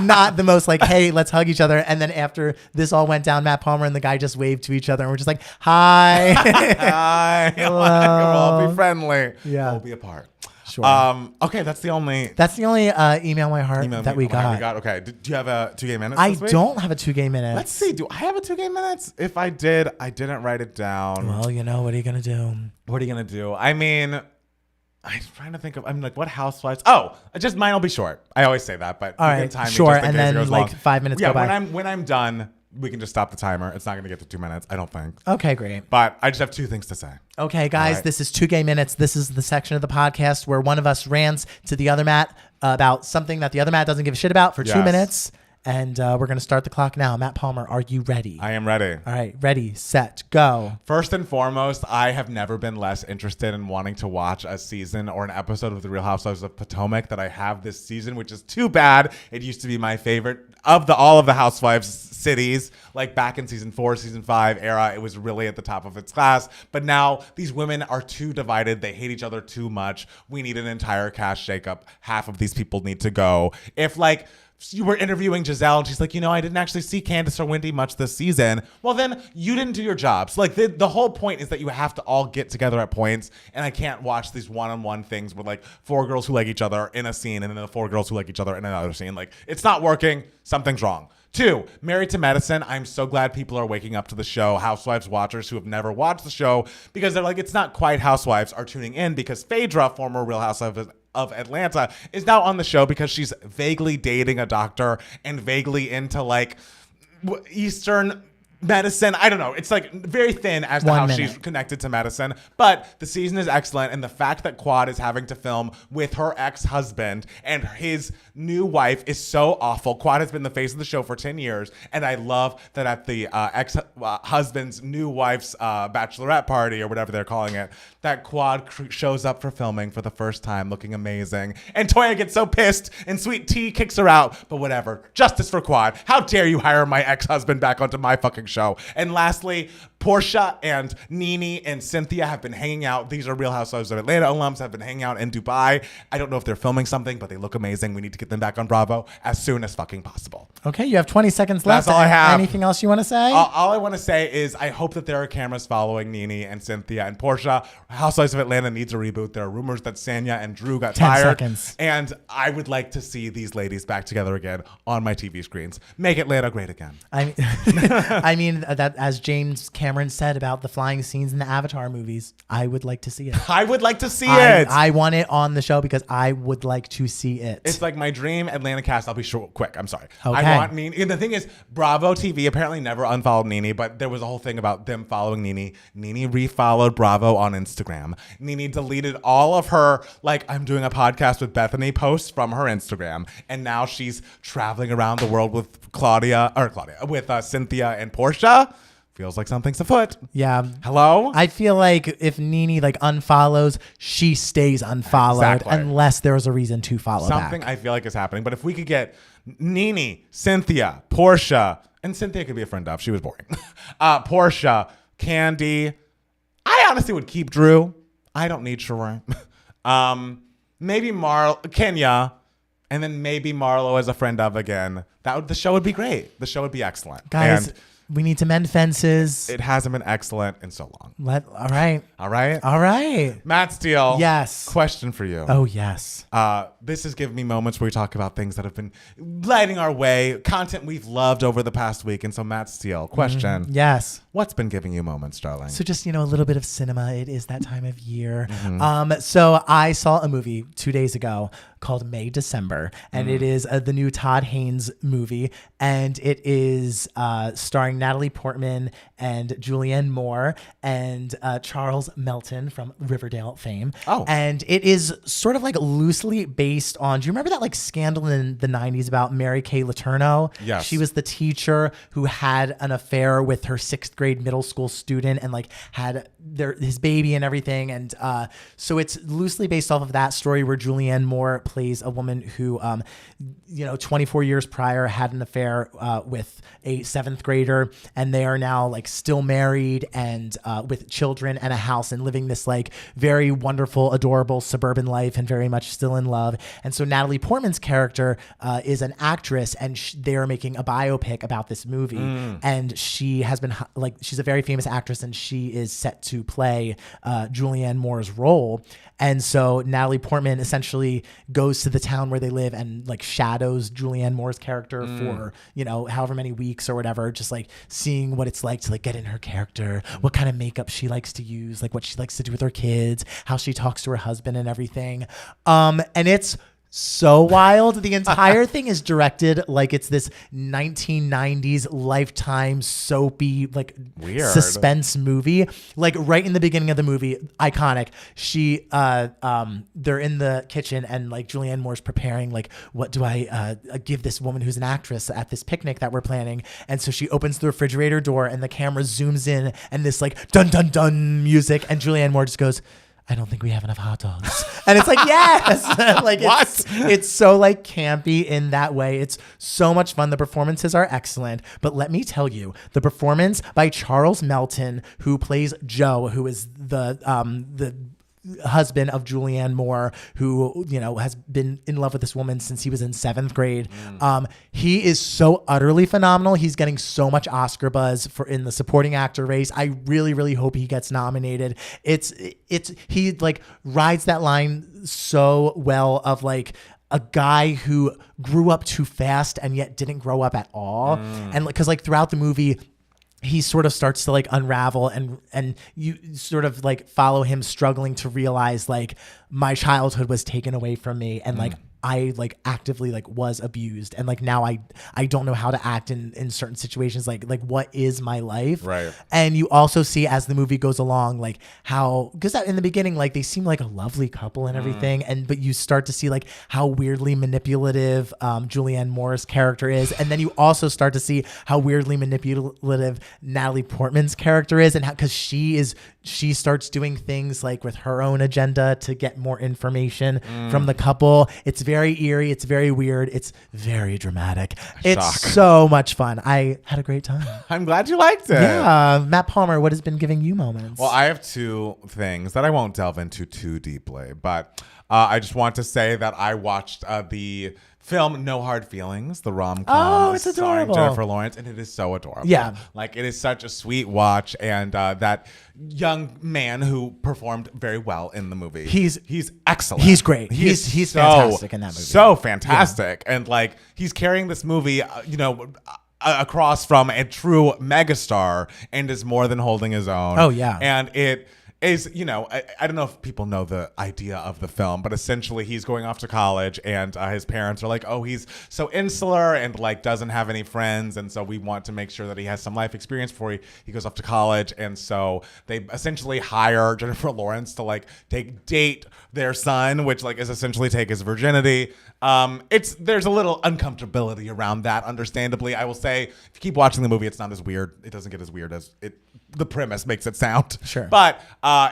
not the most like, hey, let's hug each other. And then after this all went down, Matt Palmer and the guy just waved to each other, and we're just like, hi. Hi. We'll all be friendly. Yeah. We'll be apart. Sure. Okay, that's the only email my heart that we got. Okay. Do you have a 2 gay minutes? I don't have a 2 gay minutes. Let's see. Do I have a 2 gay minutes? If I did, I didn't write it down. Well, what are you gonna do? What are you gonna do? I mean, I'm trying to think of. I'm like, what housewives? Oh, just mine will be short. I always say that, but all right, sure. And then like 5 minutes go by. When I'm done, we can just stop the timer. It's not going to get to 2 minutes, I don't think. Okay, great. But I just have 2 things to say. Okay, guys, This is 2 gay minutes. This is the section of the podcast where one of us rants to the other Matt about something that the other Matt doesn't give a shit about for 2 minutes. And we're going to start the clock now. Matt Palmer, are you ready? I am ready. All right. Ready, set, go. First and foremost, I have never been less interested in wanting to watch a season or an episode of The Real Housewives of Potomac that I have this season, which is too bad. It used to be my favorite of all of the Housewives cities. Like back in season 4, season 5 era, it was really at the top of its class. But now these women are too divided. They hate each other too much. We need an entire cast shakeup. Half of these people need to go. If like you were interviewing Giselle and she's like, I didn't actually see Candace or Wendy much this season. Well, then you didn't do your jobs. Like the whole point is that you have to all get together at points. And I can't watch these one-on-one things with like 4 girls who like each other in a scene and then the 4 girls who like each other in another scene. Like it's not working. Something's wrong. 2, Married to Medicine. I'm so glad people are waking up to the show. Housewives watchers who have never watched the show because they're like, it's not quite Housewives, are tuning in because Phaedra, former Real Housewives of Atlanta, is now on the show because she's vaguely dating a doctor and vaguely into like Eastern medicine. I don't know. It's like very thin as to how she's connected to medicine. But the season is excellent. And the fact that Quad is having to film with her ex-husband and his new wife is so awful. Quad has been the face of the show for 10 years. And I love that at the ex-husband's new wife's bachelorette party or whatever they're calling it, that Quad shows up for filming for the first time looking amazing. And Toya gets so pissed and Sweet Tea kicks her out. But whatever. Justice for Quad. How dare you hire my ex-husband back onto my fucking show. And lastly, Portia and Nene and Cynthia have been hanging out. These are Real Housewives of Atlanta alums, have been hanging out in Dubai. I don't know if they're filming something, but they look amazing. We need to get them back on Bravo as soon as fucking possible. Okay, you have 20 seconds left. That's all I have. Anything else you want to say? All I want to say is I hope that there are cameras following Nene and Cynthia and Portia. Housewives of Atlanta needs a reboot. There are rumors that Sanya and Drew got 10 fired. seconds. And I would like to see these ladies back together again on my TV screens. Make Atlanta great again. I mean that, as James Cameron said about the flying scenes in the Avatar movies, I would like to see it. I would like to see it. I want it on the show because I would like to see it. It's like my dream Atlanta cast. I'll be short, quick. I'm sorry. Okay. I want Nene. And the thing is, Bravo TV apparently never unfollowed Nene, but there was a whole thing about them following Nene. Nene refollowed Bravo on Instagram. Nene deleted all of her, like, I'm doing a podcast with Bethany posts from her Instagram. And now she's traveling around the world with Cynthia and Portia. Feels like something's afoot. Yeah. Hello? I feel like if Nene like unfollows, she stays unfollowed unless there's a reason to follow Something back. I feel like is happening. But if we could get Nene, Cynthia, Portia, and Cynthia could be a friend of. She was boring. Portia, Candy. I honestly would keep Drew. I don't need Sheree. Maybe Kenya. And then maybe Marlo as a friend of again. The show would be great. The show would be excellent. Guys, and we need to mend fences. it hasn't been excellent in so long. All right. All right? All right. Matt Steele. Yes. Question for you. Oh, yes. This has given me moments where we talk about things that have been lighting our way, content we've loved over the past week. And so, Matt Steele, question. Yes. What's been giving you moments, darling? So just, a little bit of cinema. It is that time of year. So I saw a movie 2 days ago called May December, and it is the new Todd Haynes movie, and it is starring Natalie Portman and Julianne Moore and Charles Melton from Riverdale fame. Oh. And it is sort of like loosely based on, do you remember that like scandal in the 90s about Mary Kay Letourneau? Yes. She was the teacher who had an affair with her 6th grade middle school student and like had his baby and everything. And so it's loosely based off of that story where Julianne Moore plays a woman who, 24 years prior had an affair with a 7th grader, and they are now like still married and with children and a house and living this like very wonderful, adorable suburban life and very much still in love. And so Natalie Portman's character is an actress, and they are making a biopic about this movie. And she has been she's a very famous actress, and she is set to play Julianne Moore's role. And so Natalie Portman essentially goes to the town where they live and like shadows Julianne Moore's character for, however many weeks or whatever, just like seeing what it's like to like get in her character, what kind of makeup she likes to use, like what she likes to do with her kids, how she talks to her husband and everything. And it's so wild. The entire thing is directed like it's this 1990s Lifetime soapy like weird suspense movie. Like right in the beginning of the movie, iconic. They're in the kitchen and like Julianne Moore's preparing like, what do I give this woman who's an actress at this picnic that we're planning? And so she opens the refrigerator door and the camera zooms in and this like dun dun dun music, and Julianne Moore just goes, I don't think we have enough hot dogs. And it's like, yes. Like what? It's so like campy in that way. It's so much fun. The performances are excellent. But let me tell you, the performance by Charles Melton, who plays Joe, who is the husband of Julianne Moore, who has been in love with this woman since he was in 7th grade. He is so utterly phenomenal. He's getting so much Oscar buzz in the supporting actor race. I really, really hope he gets nominated. He like rides that line so well of like a guy who grew up too fast and yet didn't grow up at all. And because like throughout the movie, he sort of starts to like unravel and you sort of like follow him struggling to realize like my childhood was taken away from me and like I like actively like was abused, and like now I don't know how to act in certain situations, like what is my life, Right. And you also see as the movie goes along like how, because in the beginning like they seem like a lovely couple and everything, but you start to see like how weirdly manipulative Julianne Moore's character is, and then you also start to see how weirdly manipulative Natalie Portman's character is, and how, because she starts doing things like with her own agenda to get more information from the couple. It's very eerie. It's very weird. It's very dramatic. It's so much fun. I had a great time. I'm glad you liked it. Yeah. Matt Palmer, what has been giving you moments? Well, I have two things that I won't delve into too deeply, but I just want to say that I watched the film No Hard Feelings, the rom-com. Oh, it's starring adorable. Jennifer Lawrence, and it is so adorable. Yeah. Like, it is such a sweet watch, and that young man who performed very well in the movie. He's excellent. He's great. He's fantastic in that movie. So fantastic. Yeah. And like, he's carrying this movie, across from a true megastar, and is more than holding his own. Oh, yeah. And it is, I don't know if people know the idea of the film, but essentially he's going off to college, and his parents are like, oh, he's so insular and like doesn't have any friends, and so we want to make sure that he has some life experience before he goes off to college. And so they essentially hire Jennifer Lawrence to like date their son, which like is essentially take his virginity. There's a little uncomfortability around that, understandably. I will say, if you keep watching the movie, it's not as weird. It doesn't get as weird as the premise makes it sound. Sure. But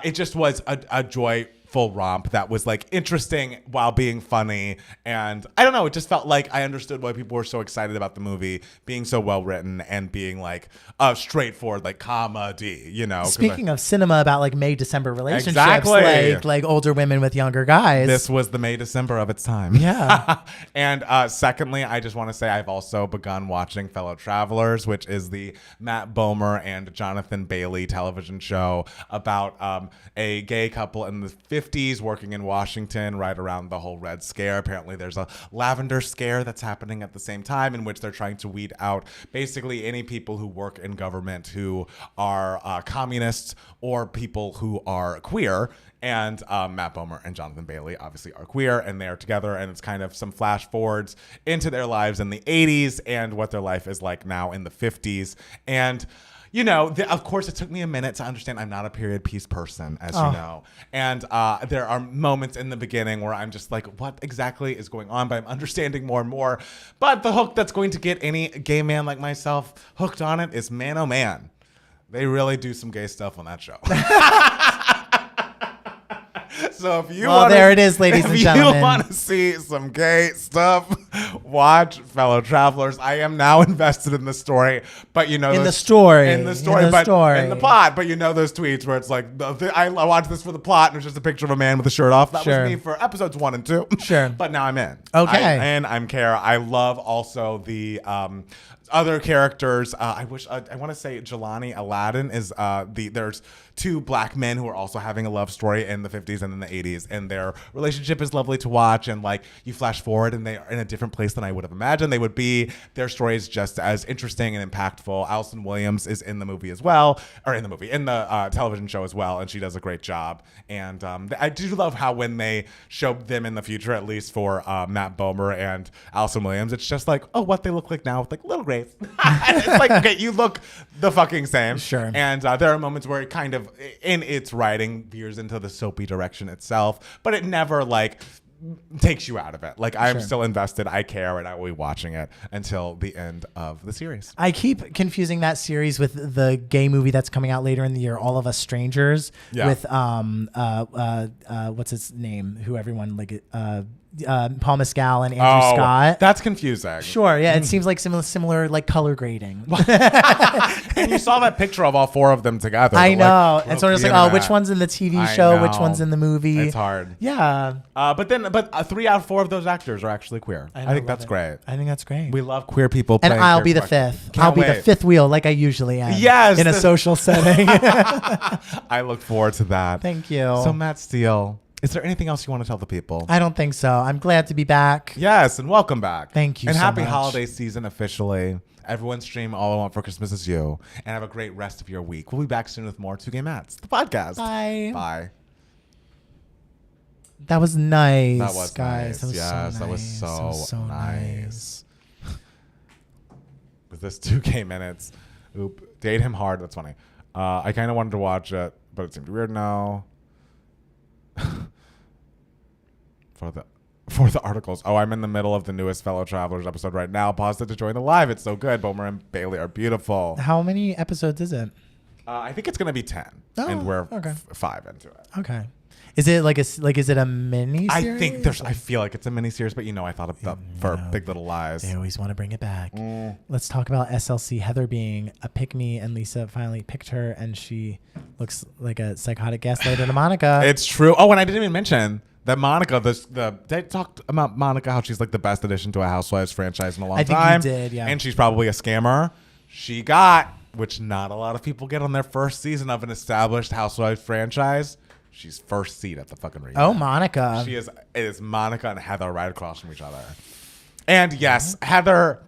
it just was a joyful romp that was like interesting while being funny. And I don't know, it just felt like I understood why people were so excited about the movie being so well written and being like a straightforward like comedy, Speaking of cinema about like May-December relationships, Exactly. like older women with younger guys. This was the May-December of its time. Yeah. And secondly, I just want to say I've also begun watching Fellow Travelers, which is the Matt Bomer and Jonathan Bailey television show about a gay couple in the 50s working in Washington right around the whole Red Scare. Apparently there's a lavender scare that's happening at the same time, in which they're trying to weed out basically any people who work in government who are communists or people who are queer. And Matt Bomer and Jonathan Bailey obviously are queer, and they're together, and it's kind of some flash forwards into their lives in the 80s and what their life is like now in the 50s. And of course, it took me a minute to understand I'm not a period piece person, as you know. And there are moments in the beginning where I'm just like, what exactly is going on? But I'm understanding more and more. But the hook that's going to get any gay man like myself hooked on it is, man, oh man, they really do some gay stuff on that show. So if you there it is, ladies and gentlemen. If you want to see some gay stuff, watch Fellow Travelers. I am now invested in the story, but in the story, in the plot. But those tweets where it's like, I watched this for the plot, and it's just a picture of a man with a shirt off. That was me for episodes 1 and 2. Sure. But now I'm in. Okay. And I'm Cara. I love also the other characters. I want to say Jelani Aladdin is there's two black men who are also having a love story in the 50s and in the 80s, and their relationship is lovely to watch. And like, you flash forward and they are in a different place than I would have imagined they would be. Their story is just as interesting and impactful. Allison Williams is in the movie as well, or in the television show as well, and she does a great job. And I do love how when they show them in the future, at least for Matt Bomer and Allison Williams, it's just like, oh, what they look like now with like little grays. It's like, okay, you look the fucking same. Sure. And there are moments where it kind of, in its writing, veers into the soapy direction itself, but it never like takes you out of it. Like, I'm still invested. I care, and I will be watching it until the end of the series. I keep confusing that series with the gay movie that's coming out later in the year, All of Us Strangers, with what's his name? Who everyone like Paul Mescal and Andrew Scott. That's confusing. Sure, yeah, it seems like similar like color grading. And you saw that picture of all four of them together. I know, like, and so it's like, which one's in the TV show? Which one's in the movie? It's hard. Yeah. But 3 out of 4 of those actors are actually queer. I think that's great. I think that's great. We love queer people. And I'll be the fifth. I'll be the fifth wheel, like I usually am. Yes, in a social setting. I look forward to that. Thank you. So Matt Steele, is there anything else you want to tell the people? I don't think so. I'm glad to be back. Yes, and welcome back. Thank you and so happy much. holiday season officially. Everyone stream All I Want for Christmas Is You. And have a great rest of your week. We'll be back soon with more 2 Gay Mats, the podcast. Bye. Bye. That was nice. That was guys. nice. That was Yes, so nice. that was so nice. Was this 2K minutes? Oop. Date him hard. That's funny. I kind of wanted to watch it, but it seemed weird now. For the articles. Oh, I'm in the middle of the newest Fellow Travelers episode right now. Paused it to join the live. It's so good. Bomer and Bailey are beautiful. How many episodes is it? I think it's going to be 10. Oh, and we're okay. 5 into it. Okay. Is it is it a mini series? I think I feel like it's a miniseries, but I thought of that for Big Little Lies. They always want to bring it back. Let's talk about SLC Heather being a pick-me, and Lisa finally picked her, and she looks like a psychotic gaslighter to Monica. It's true. Oh, and I didn't even mention that Monica, they talked about Monica, how she's like the best addition to a Housewives franchise in a long time. I think you did, yeah. And she's probably a scammer. She got, which not a lot of people get on their first season of an established Housewives franchise. She's first seat at the fucking reunion. Oh, Monica. It is Monica and Heather right across from each other. And yes, Heather,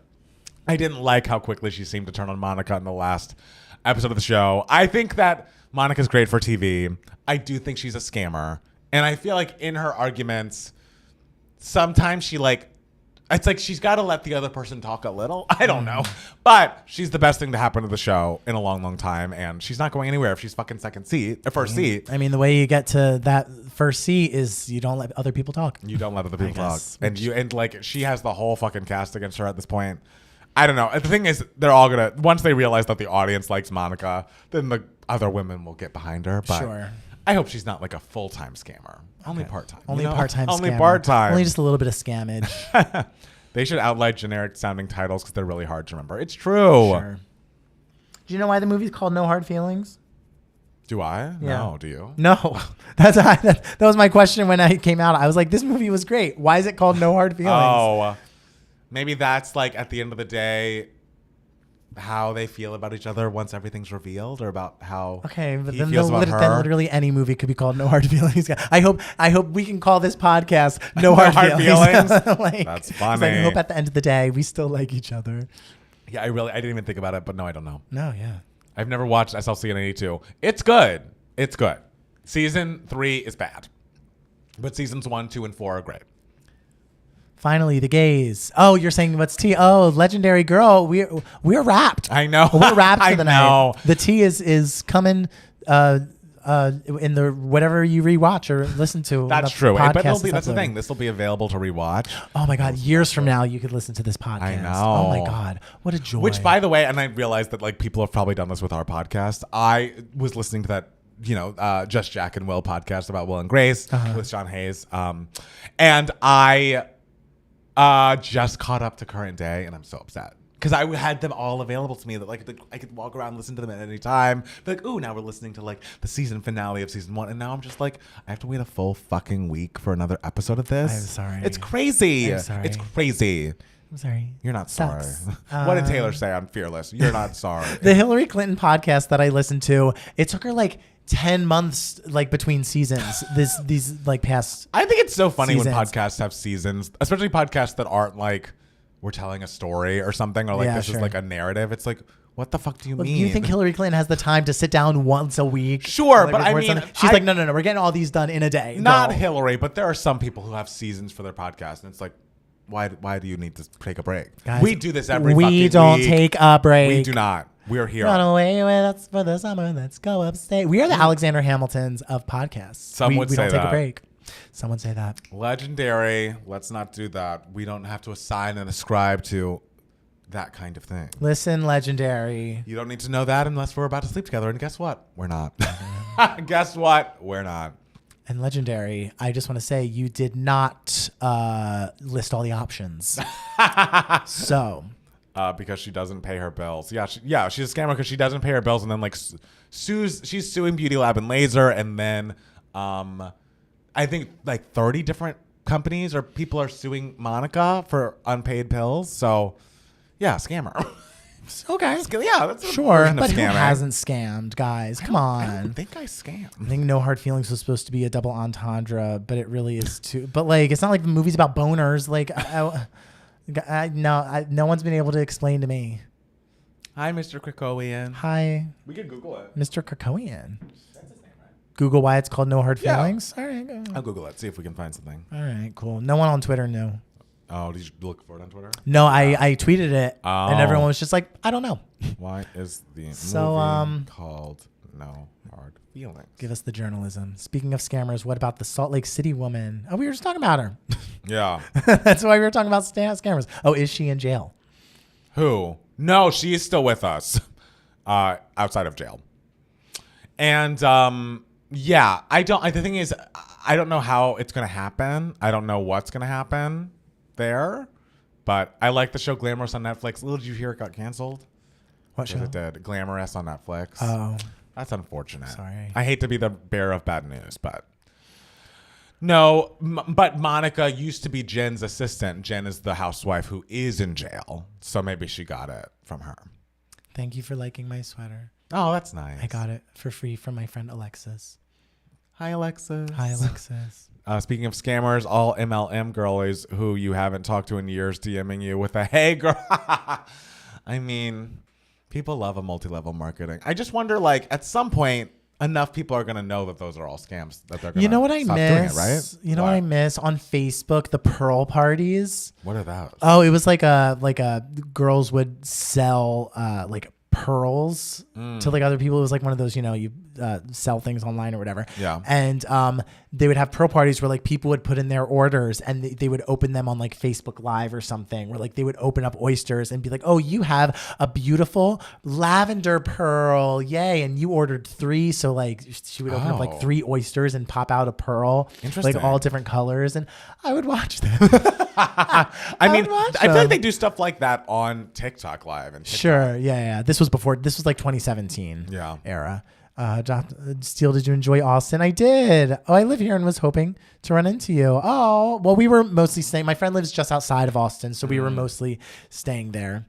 I didn't like how quickly she seemed to turn on Monica in the last episode of the show. I think that Monica's great for TV. I do think she's a scammer. And I feel like in her arguments, sometimes it's like she's got to let the other person talk a little. I don't know. But she's the best thing to happen to the show in a long, long time. And she's not going anywhere if she's fucking first seat. I mean, the way you get to that first seat is you don't let other people talk. You don't let other people talk. And she has the whole fucking cast against her at this point. I don't know. The thing is, they're all going to, once they realize that the audience likes Monica, then the other women will get behind her. But sure. I hope she's not like a full-time scammer. Only part-time. Only part-time Only scammer. part-time. Only just a little bit of scammage. They should outline generic-sounding titles because they're really hard to remember. It's true. Sure. Do you know why the movie's called No Hard Feelings? Do I? Yeah. No. Do you? No. That was my question when I came out. I was like, this movie was great. Why is it called No Hard Feelings? Oh, maybe that's like at the end of the day how they feel about each other once everything's revealed, or about how but he then, feels about her. Then literally any movie could be called No Hard Feelings. I hope we can call this podcast No Hard Feelings. That's funny. I hope at the end of the day we still like each other. Yeah, I didn't even think about it, but no, I don't know. No, yeah. I've never watched SLC in 82. It's good. It's good. Season 3 is bad, but seasons 1, 2, and 4 are great. Finally, the gays. Oh, you're saying what's tea? Oh, legendary girl. We're wrapped. I know. We're wrapped for the know. night. The tea is coming in the whatever you rewatch or listen to. That's true. But that's the thing. This will be available to rewatch. Oh my God! Years from now, you could listen to this podcast. I know. Oh my God! What a joy. Which, by the way, and I realized that like people have probably done this with our podcast. I was listening to that Just Jack and Will podcast about Will and Grace with Sean Hayes, and I just caught up to current day, and I'm so upset because I had them all available to me that I could walk around and listen to them at any time. Be like, ooh, now we're listening to like the season finale of season 1, and now I'm just like, I have to wait a full fucking week for another episode of this. I'm sorry. It's crazy. I'm sorry. It's crazy. I'm sorry. You're not sorry. Sucks. What did Taylor say on Fearless? You're not sorry. The Hillary Clinton podcast that I listened to, it took her like 10 months like between seasons. These like past. I think it's so funny seasons. when podcasts have seasons, especially podcasts that aren't like we're telling a story or something, or like this is like a narrative. It's like, what the fuck do you mean? Do you think Hillary Clinton has the time to sit down once a week? Sure, like, but I mean, she's like, no, we're getting all these done in a day. Not no. Hillary, but there are some people who have seasons for their podcast, and it's like, why do you need to take a break? Guys, we do this every fucking week. We don't take a break. We do not. We're here. Run away with us for the summer. Let's go upstate. We are the Alexander Hamiltons of podcasts. Some would we say don't take that. a break. Someone say that. Legendary. Let's not do that. We don't have to assign and ascribe to that kind of thing. Listen, Legendary. You don't need to know that unless we're about to sleep together. And guess what? We're not. Guess what? We're not. And Legendary, I just want to say you did not list all the options. So. Because she doesn't pay her bills. Yeah, she's a scammer because she doesn't pay her bills, and then like she's suing Beauty Lab and Laser, and then I think like 30 different companies or people are suing Monica for unpaid bills. So yeah, scammer. Okay. Yeah, that's sure. But who hasn't scammed, guys? Come on. I don't think I scammed. I think No Hard Feelings was supposed to be a double entendre, but it really is too. But like, it's not like the movie's about boners. Like, no one's been able to explain to me. Hi, Mr. Krakowian. Hi, We could Google it. Mr. Krakowian. That's his name, right? Google why it's called No Hard Yeah. Feelings? All right. Go. I'll Google it, see if we can find something. All right, cool. No one on Twitter knew. Oh, did you look for it on Twitter? No, I tweeted it, and Oh. everyone was just like, I don't know. Why is the So, movie called No Hard Feelings? Give us the journalism. Speaking of scammers, what about the Salt Lake City woman? Oh, we were just talking about her. Yeah. That's why we were talking about scammers. Oh, is she in jail? Who? No, she is still with us outside of jail. And yeah, the thing is, I don't know how it's going to happen. I don't know what's going to happen there. But I like the show Glamorous on Netflix. Did you hear it got canceled? What show? It did. Glamorous on Netflix. Oh. That's unfortunate. Sorry. I hate to be the bearer of bad news, but no. But Monica used to be Jen's assistant. Jen is the housewife who is in jail, so maybe she got it from her. Thank you for liking my sweater. Oh, that's nice. I got it for free from my friend Alexis. Hi, Alexis. Hi, Alexis. Speaking of scammers, all MLM girlies who you haven't talked to in years DMing you with a hey girl. I mean, people love a multi-level marketing. I just wonder, like, at some point, enough people are going to know that those are all scams that they're going to You know what I stop doing miss? it, right? You know what I miss on Facebook? The Pearl parties. What are those? Oh, it was like a girls would sell like pearls to like other people. It was like one of those, you sell things online or whatever. Yeah. And they would have pearl parties where like people would put in their orders and they would open them on like Facebook Live or something, where like they would open up oysters and be like, oh, you have a beautiful lavender pearl. Yay. And you ordered 3. So like she would open up like 3 oysters and pop out a pearl. Interesting. Like all different colors. And I would watch them. I mean, I feel like they do stuff like that on TikTok Live. And TikTok. Sure. Yeah. This was like 2017 era. Steele, did you enjoy Austin? I did. Oh, I live here and was hoping to run into you. Oh, well, we were mostly staying. My friend lives just outside of Austin, so we were mostly staying there.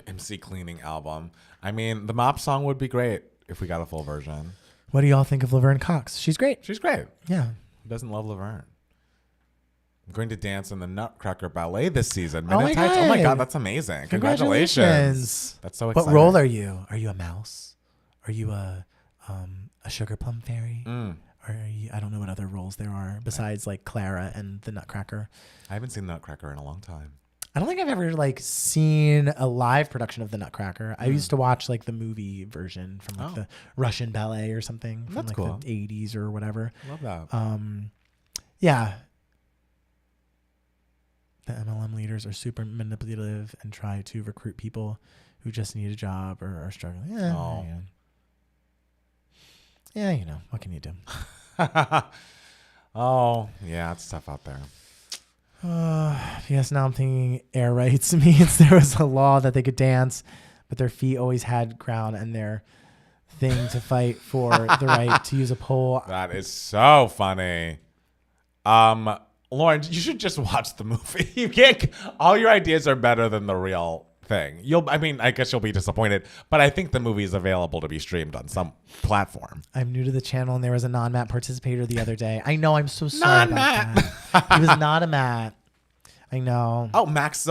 MC Cleaning album. I mean, the Mop song would be great if we got a full version. What do y'all think of Laverne Cox? She's great. She's great. Yeah. Who doesn't love Laverne? I'm going to dance in the Nutcracker Ballet this season. Oh my Tights. Oh my God. God, that's amazing. Congratulations. That's so exciting. What role are you? Are you a mouse? Are you a sugar plum fairy? Or are you, I don't know what other roles there are besides like Clara and the Nutcracker. I haven't seen Nutcracker in a long time. I don't think I've ever like seen a live production of the Nutcracker. I used to watch like the movie version from like the Russian ballet or something from That's like cool. the 80s or whatever. Love that. Yeah. The MLM leaders are super manipulative and try to recruit people who just need a job or are struggling. Yeah. Yeah, what can you do? Oh, yeah, it's tough out there. Yes, now I'm thinking air rights means there was a law that they could dance, but their feet always had ground and their thing to fight for the right to use a pole. That is so funny. Lauren, you should just watch the movie. You can't. All your ideas are better than the real thing. I guess you'll be disappointed, but I think the movie is available to be streamed on some platform. I'm new to the channel, and there was a non-Matt participator the other day. I know. I'm so sorry about that. He was not a Matt. I know. Oh, Max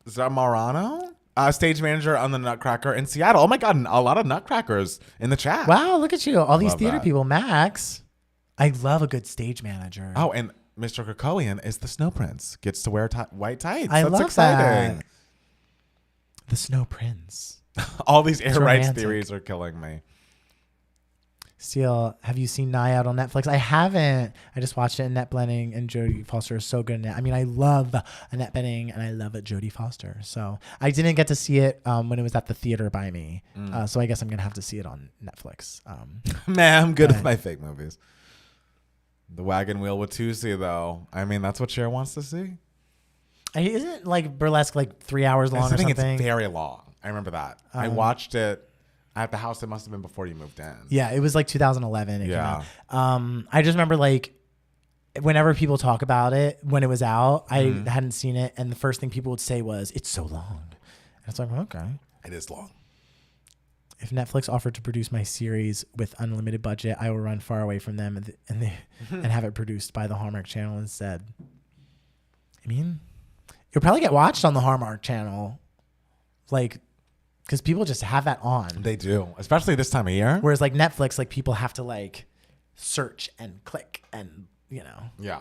Zamorano, stage manager on the Nutcracker in Seattle. Oh my God, a lot of Nutcrackers in the chat. Wow, look at you. All these Love theater that. people. Max. I love a good stage manager. Oh, and Mr. Krakowian is the Snow Prince. Gets to wear white tights. I That's love exciting. that. The Snow Prince. All these air rights romantic. theories are killing me. Steele, have you seen Nyad on Netflix? I haven't. I just watched it. Annette Bening and Jodie Foster are so good in it. I mean, I love Annette Bening and I love Jodie Foster. So I didn't get to see it when it was at the theater by me. So I guess I'm going to have to see it on Netflix. Man, I'm good with my fake movies. The Wagon Wheel with Tuesday, though. I mean, that's what Cher wants to see. Isn't like burlesque like 3 hours long I or think something? it's very long. I remember that. I watched it at the house. It must have been before you moved in. Yeah, it was like 2011. It Yeah. came out. I just remember like whenever people talk about it when it was out, I hadn't seen it, and the first thing people would say was, "It's so long." And it's like, okay, It is long. if Netflix offered to produce my series with unlimited budget, I will run far away from them and have it produced by the Hallmark Channel instead. I mean, it'll probably get watched on the Hallmark Channel, like because people just have that on. They do, especially this time of year. Whereas like Netflix, like people have to like search and click and Yeah.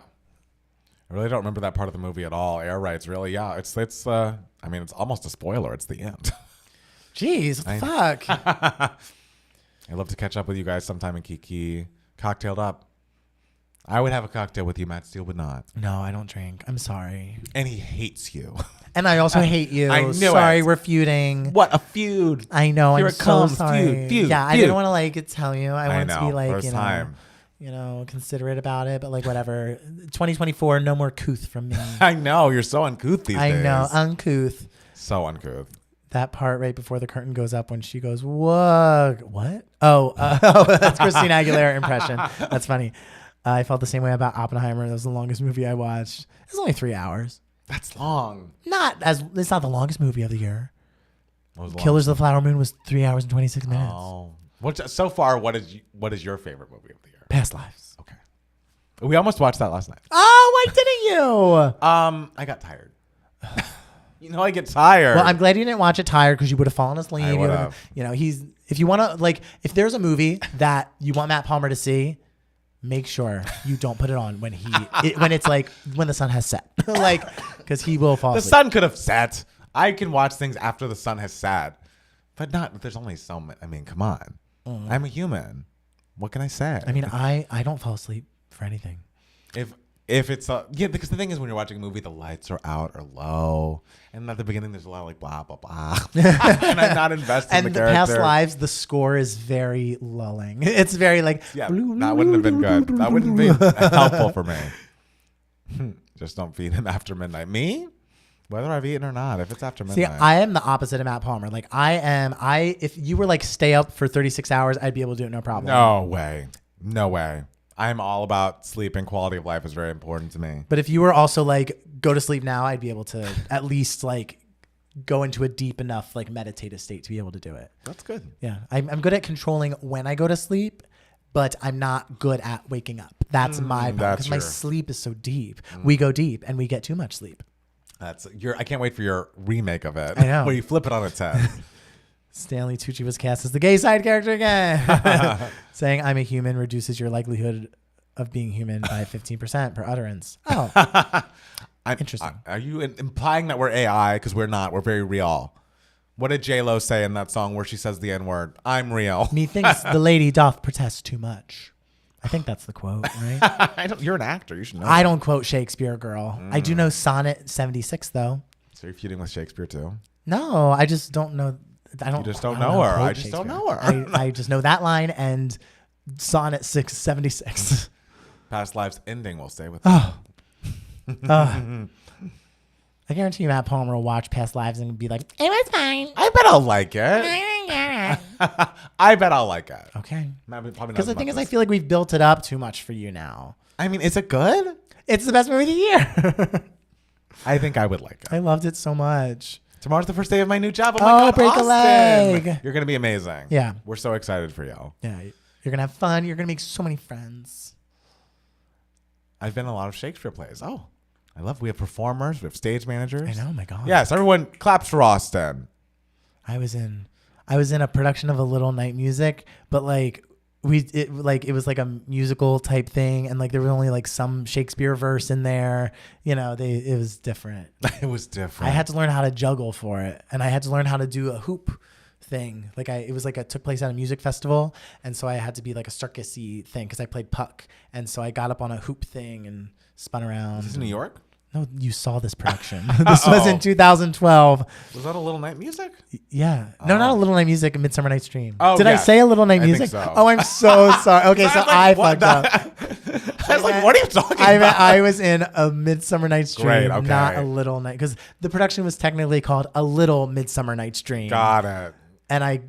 I really don't remember that part of the movie at all. Air rights, really. Yeah. It's I mean, it's almost a spoiler. It's the end. Jeez, what the fuck? I'd love to catch up with you guys sometime in Kiki. Cocktailed up. I would have a cocktail with you. Matt Steele would not. No, I don't drink. I'm sorry. And he hates you. And I also hate you. I knew sorry, it. we're feuding. What a feud. I know. Here I'm it so comes. sorry. Feud. Yeah, I didn't want to like tell you. I wanted to be like, First time. Considerate about it, but like whatever. 2024, no more couth from me. I know. You're so uncouth these days. I know, uncouth. So uncouth. That part right before the curtain goes up when she goes, "Whoa, what?" Oh, that's Christina Aguilera impression. That's funny. I felt the same way about Oppenheimer. That was the longest movie I watched. It's only 3 hours. That's long. It's not the longest movie of the year. What was Killers of the Flower Moon was 3 hours and 26 minutes. Oh. So far, what is your favorite movie of the year? Past Lives. Okay. We almost watched that last night. Oh, why didn't you? I got tired. I get tired. Well, I'm glad you didn't watch it tired because you would have fallen asleep. I would have. If you want to, like, if there's a movie that you want Matt Palmer to see, make sure you don't put it on when when the sun has set, like, because he will fall the asleep. sun could have set. I can watch things after the sun has set, but not. There's only so many. I mean, come on. I'm a human. What can I say? I mean, I don't fall asleep for anything. If it's because the thing is when you're watching a movie, the lights are out or low, and at the beginning there's a lot of like blah blah blah, and I'm not invested in the character. Past Lives, the score is very lulling. It's very like that wouldn't have been good. That wouldn't be helpful for me. Just don't feed him after midnight. Me, whether I've eaten or not, if it's after midnight. See, I am the opposite of Matt Palmer. Like if you were like stay up for 36 hours, I'd be able to do it no problem. No way. I'm all about sleep, and quality of life is very important to me. But if you were also like go to sleep now, I'd be able to at least like go into a deep enough like meditative state to be able to do it. That's good. Yeah, I'm good at controlling when I go to sleep, but I'm not good at waking up. That's my problem because my sleep is so deep. We go deep and we get too much sleep. I can't wait for your remake of it. I know. Where you flip it on its head. Stanley Tucci was cast as the gay side character again. Saying I'm a human reduces your likelihood of being human by 15% per utterance. Oh, interesting. Are you implying that we're AI? Because we're not. We're very real. What did J-Lo say in that song where she says the N-word? I'm real. Methinks the lady doth protest too much. I think that's the quote, right? You're an actor. You should know. I don't quote Shakespeare, girl. I do know Sonnet 76, though. So you're feuding with Shakespeare, too? No, I just don't know. You just don't know her. I just don't know her. I just know that line and Sonnet 676. Past Lives ending will stay with I guarantee you Matt Palmer will watch Past Lives and be like, it was fine. I bet I'll like it. I bet I'll like it. Okay. Because the thing is, I feel like we've built it up too much for you now. I mean, is it good? It's the best movie of the year. I think I would like it. I loved it so much. Tomorrow's the first day of my new job. Oh my God, break Austin. a leg. You're going to be amazing. Yeah. We're so excited for you. Yeah. You're going to have fun. You're going to make so many friends. I've been in a lot of Shakespeare plays. Oh, we have performers. We have stage managers. I know. Oh my God. Yes. Everyone claps for Austin. I was in a production of A Little Night Music, but like it was like a musical type thing, and like there was only like some Shakespeare verse in there. It was different. It was different. I had to learn how to juggle for it, and I had to learn how to do a hoop thing. It took place at a music festival, and so I had to be like a circus-y thing because I played puck, and so I got up on a hoop thing and spun around. Is this in New York? No, you saw this production. This was in 2012. Was that A Little Night Music? Yeah. No, not A Little Night Music, A Midsummer Night's Dream. Oh, Did I say A Little Night Music? So. Oh, I'm so sorry. Okay, so I fucked up. I was like, what are you talking about? I was in A Midsummer Night's Dream, Great, okay. not A Little Night. Because the production was technically called A Little Midsummer Night's Dream. Got it. And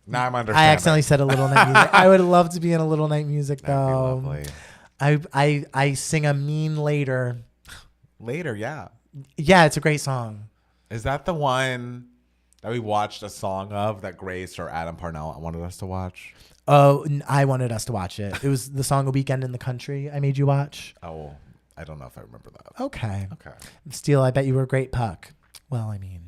now I'm understanding. I accidentally said A Little Night Music. I would love to be in A Little Night Music, though. That'd be lovely. I sing a mean later. Later, yeah. Yeah, it's a great song. Is that the one that we watched a song of that Grace or Adam Parnell wanted us to watch? Oh, I wanted us to watch it. It was the song A Weekend in the Country I made you watch. Oh, I don't know if I remember that. Okay. Okay. Steele, I bet you were a great puck. Well, I mean.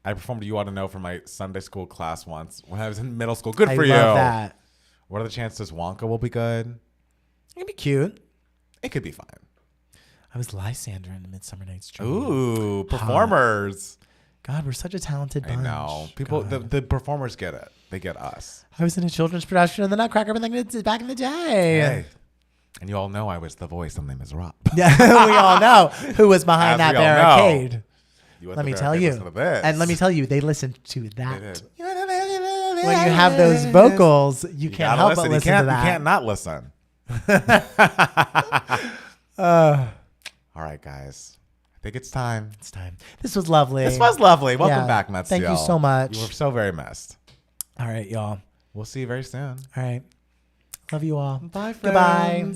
I performed You Ought to Know for my Sunday school class once when I was in middle school. Good for I you. love that. What are the chances Wonka will be good? It'd be cute. It could be fine. I was Lysander in Midsummer Night's Dream. Ooh, performers. God, we're such a talented bunch. I know. People, the performers get it. They get us. I was in a children's production of The Nutcracker back in the day. Hey. And you all know I was the voice on Les Miserables. Yeah, we all know who was behind that barricade. Let me tell you. And let me tell you, they listened to that. When you have those vocals, you can't help but listen to that. You can't not listen. All right, guys. I think it's time. It's time. This was lovely. Welcome back, Mets. Thank you so much. You were so very missed. All right, y'all. We'll see you very soon. All right. Love you all. Bye, friends. Goodbye.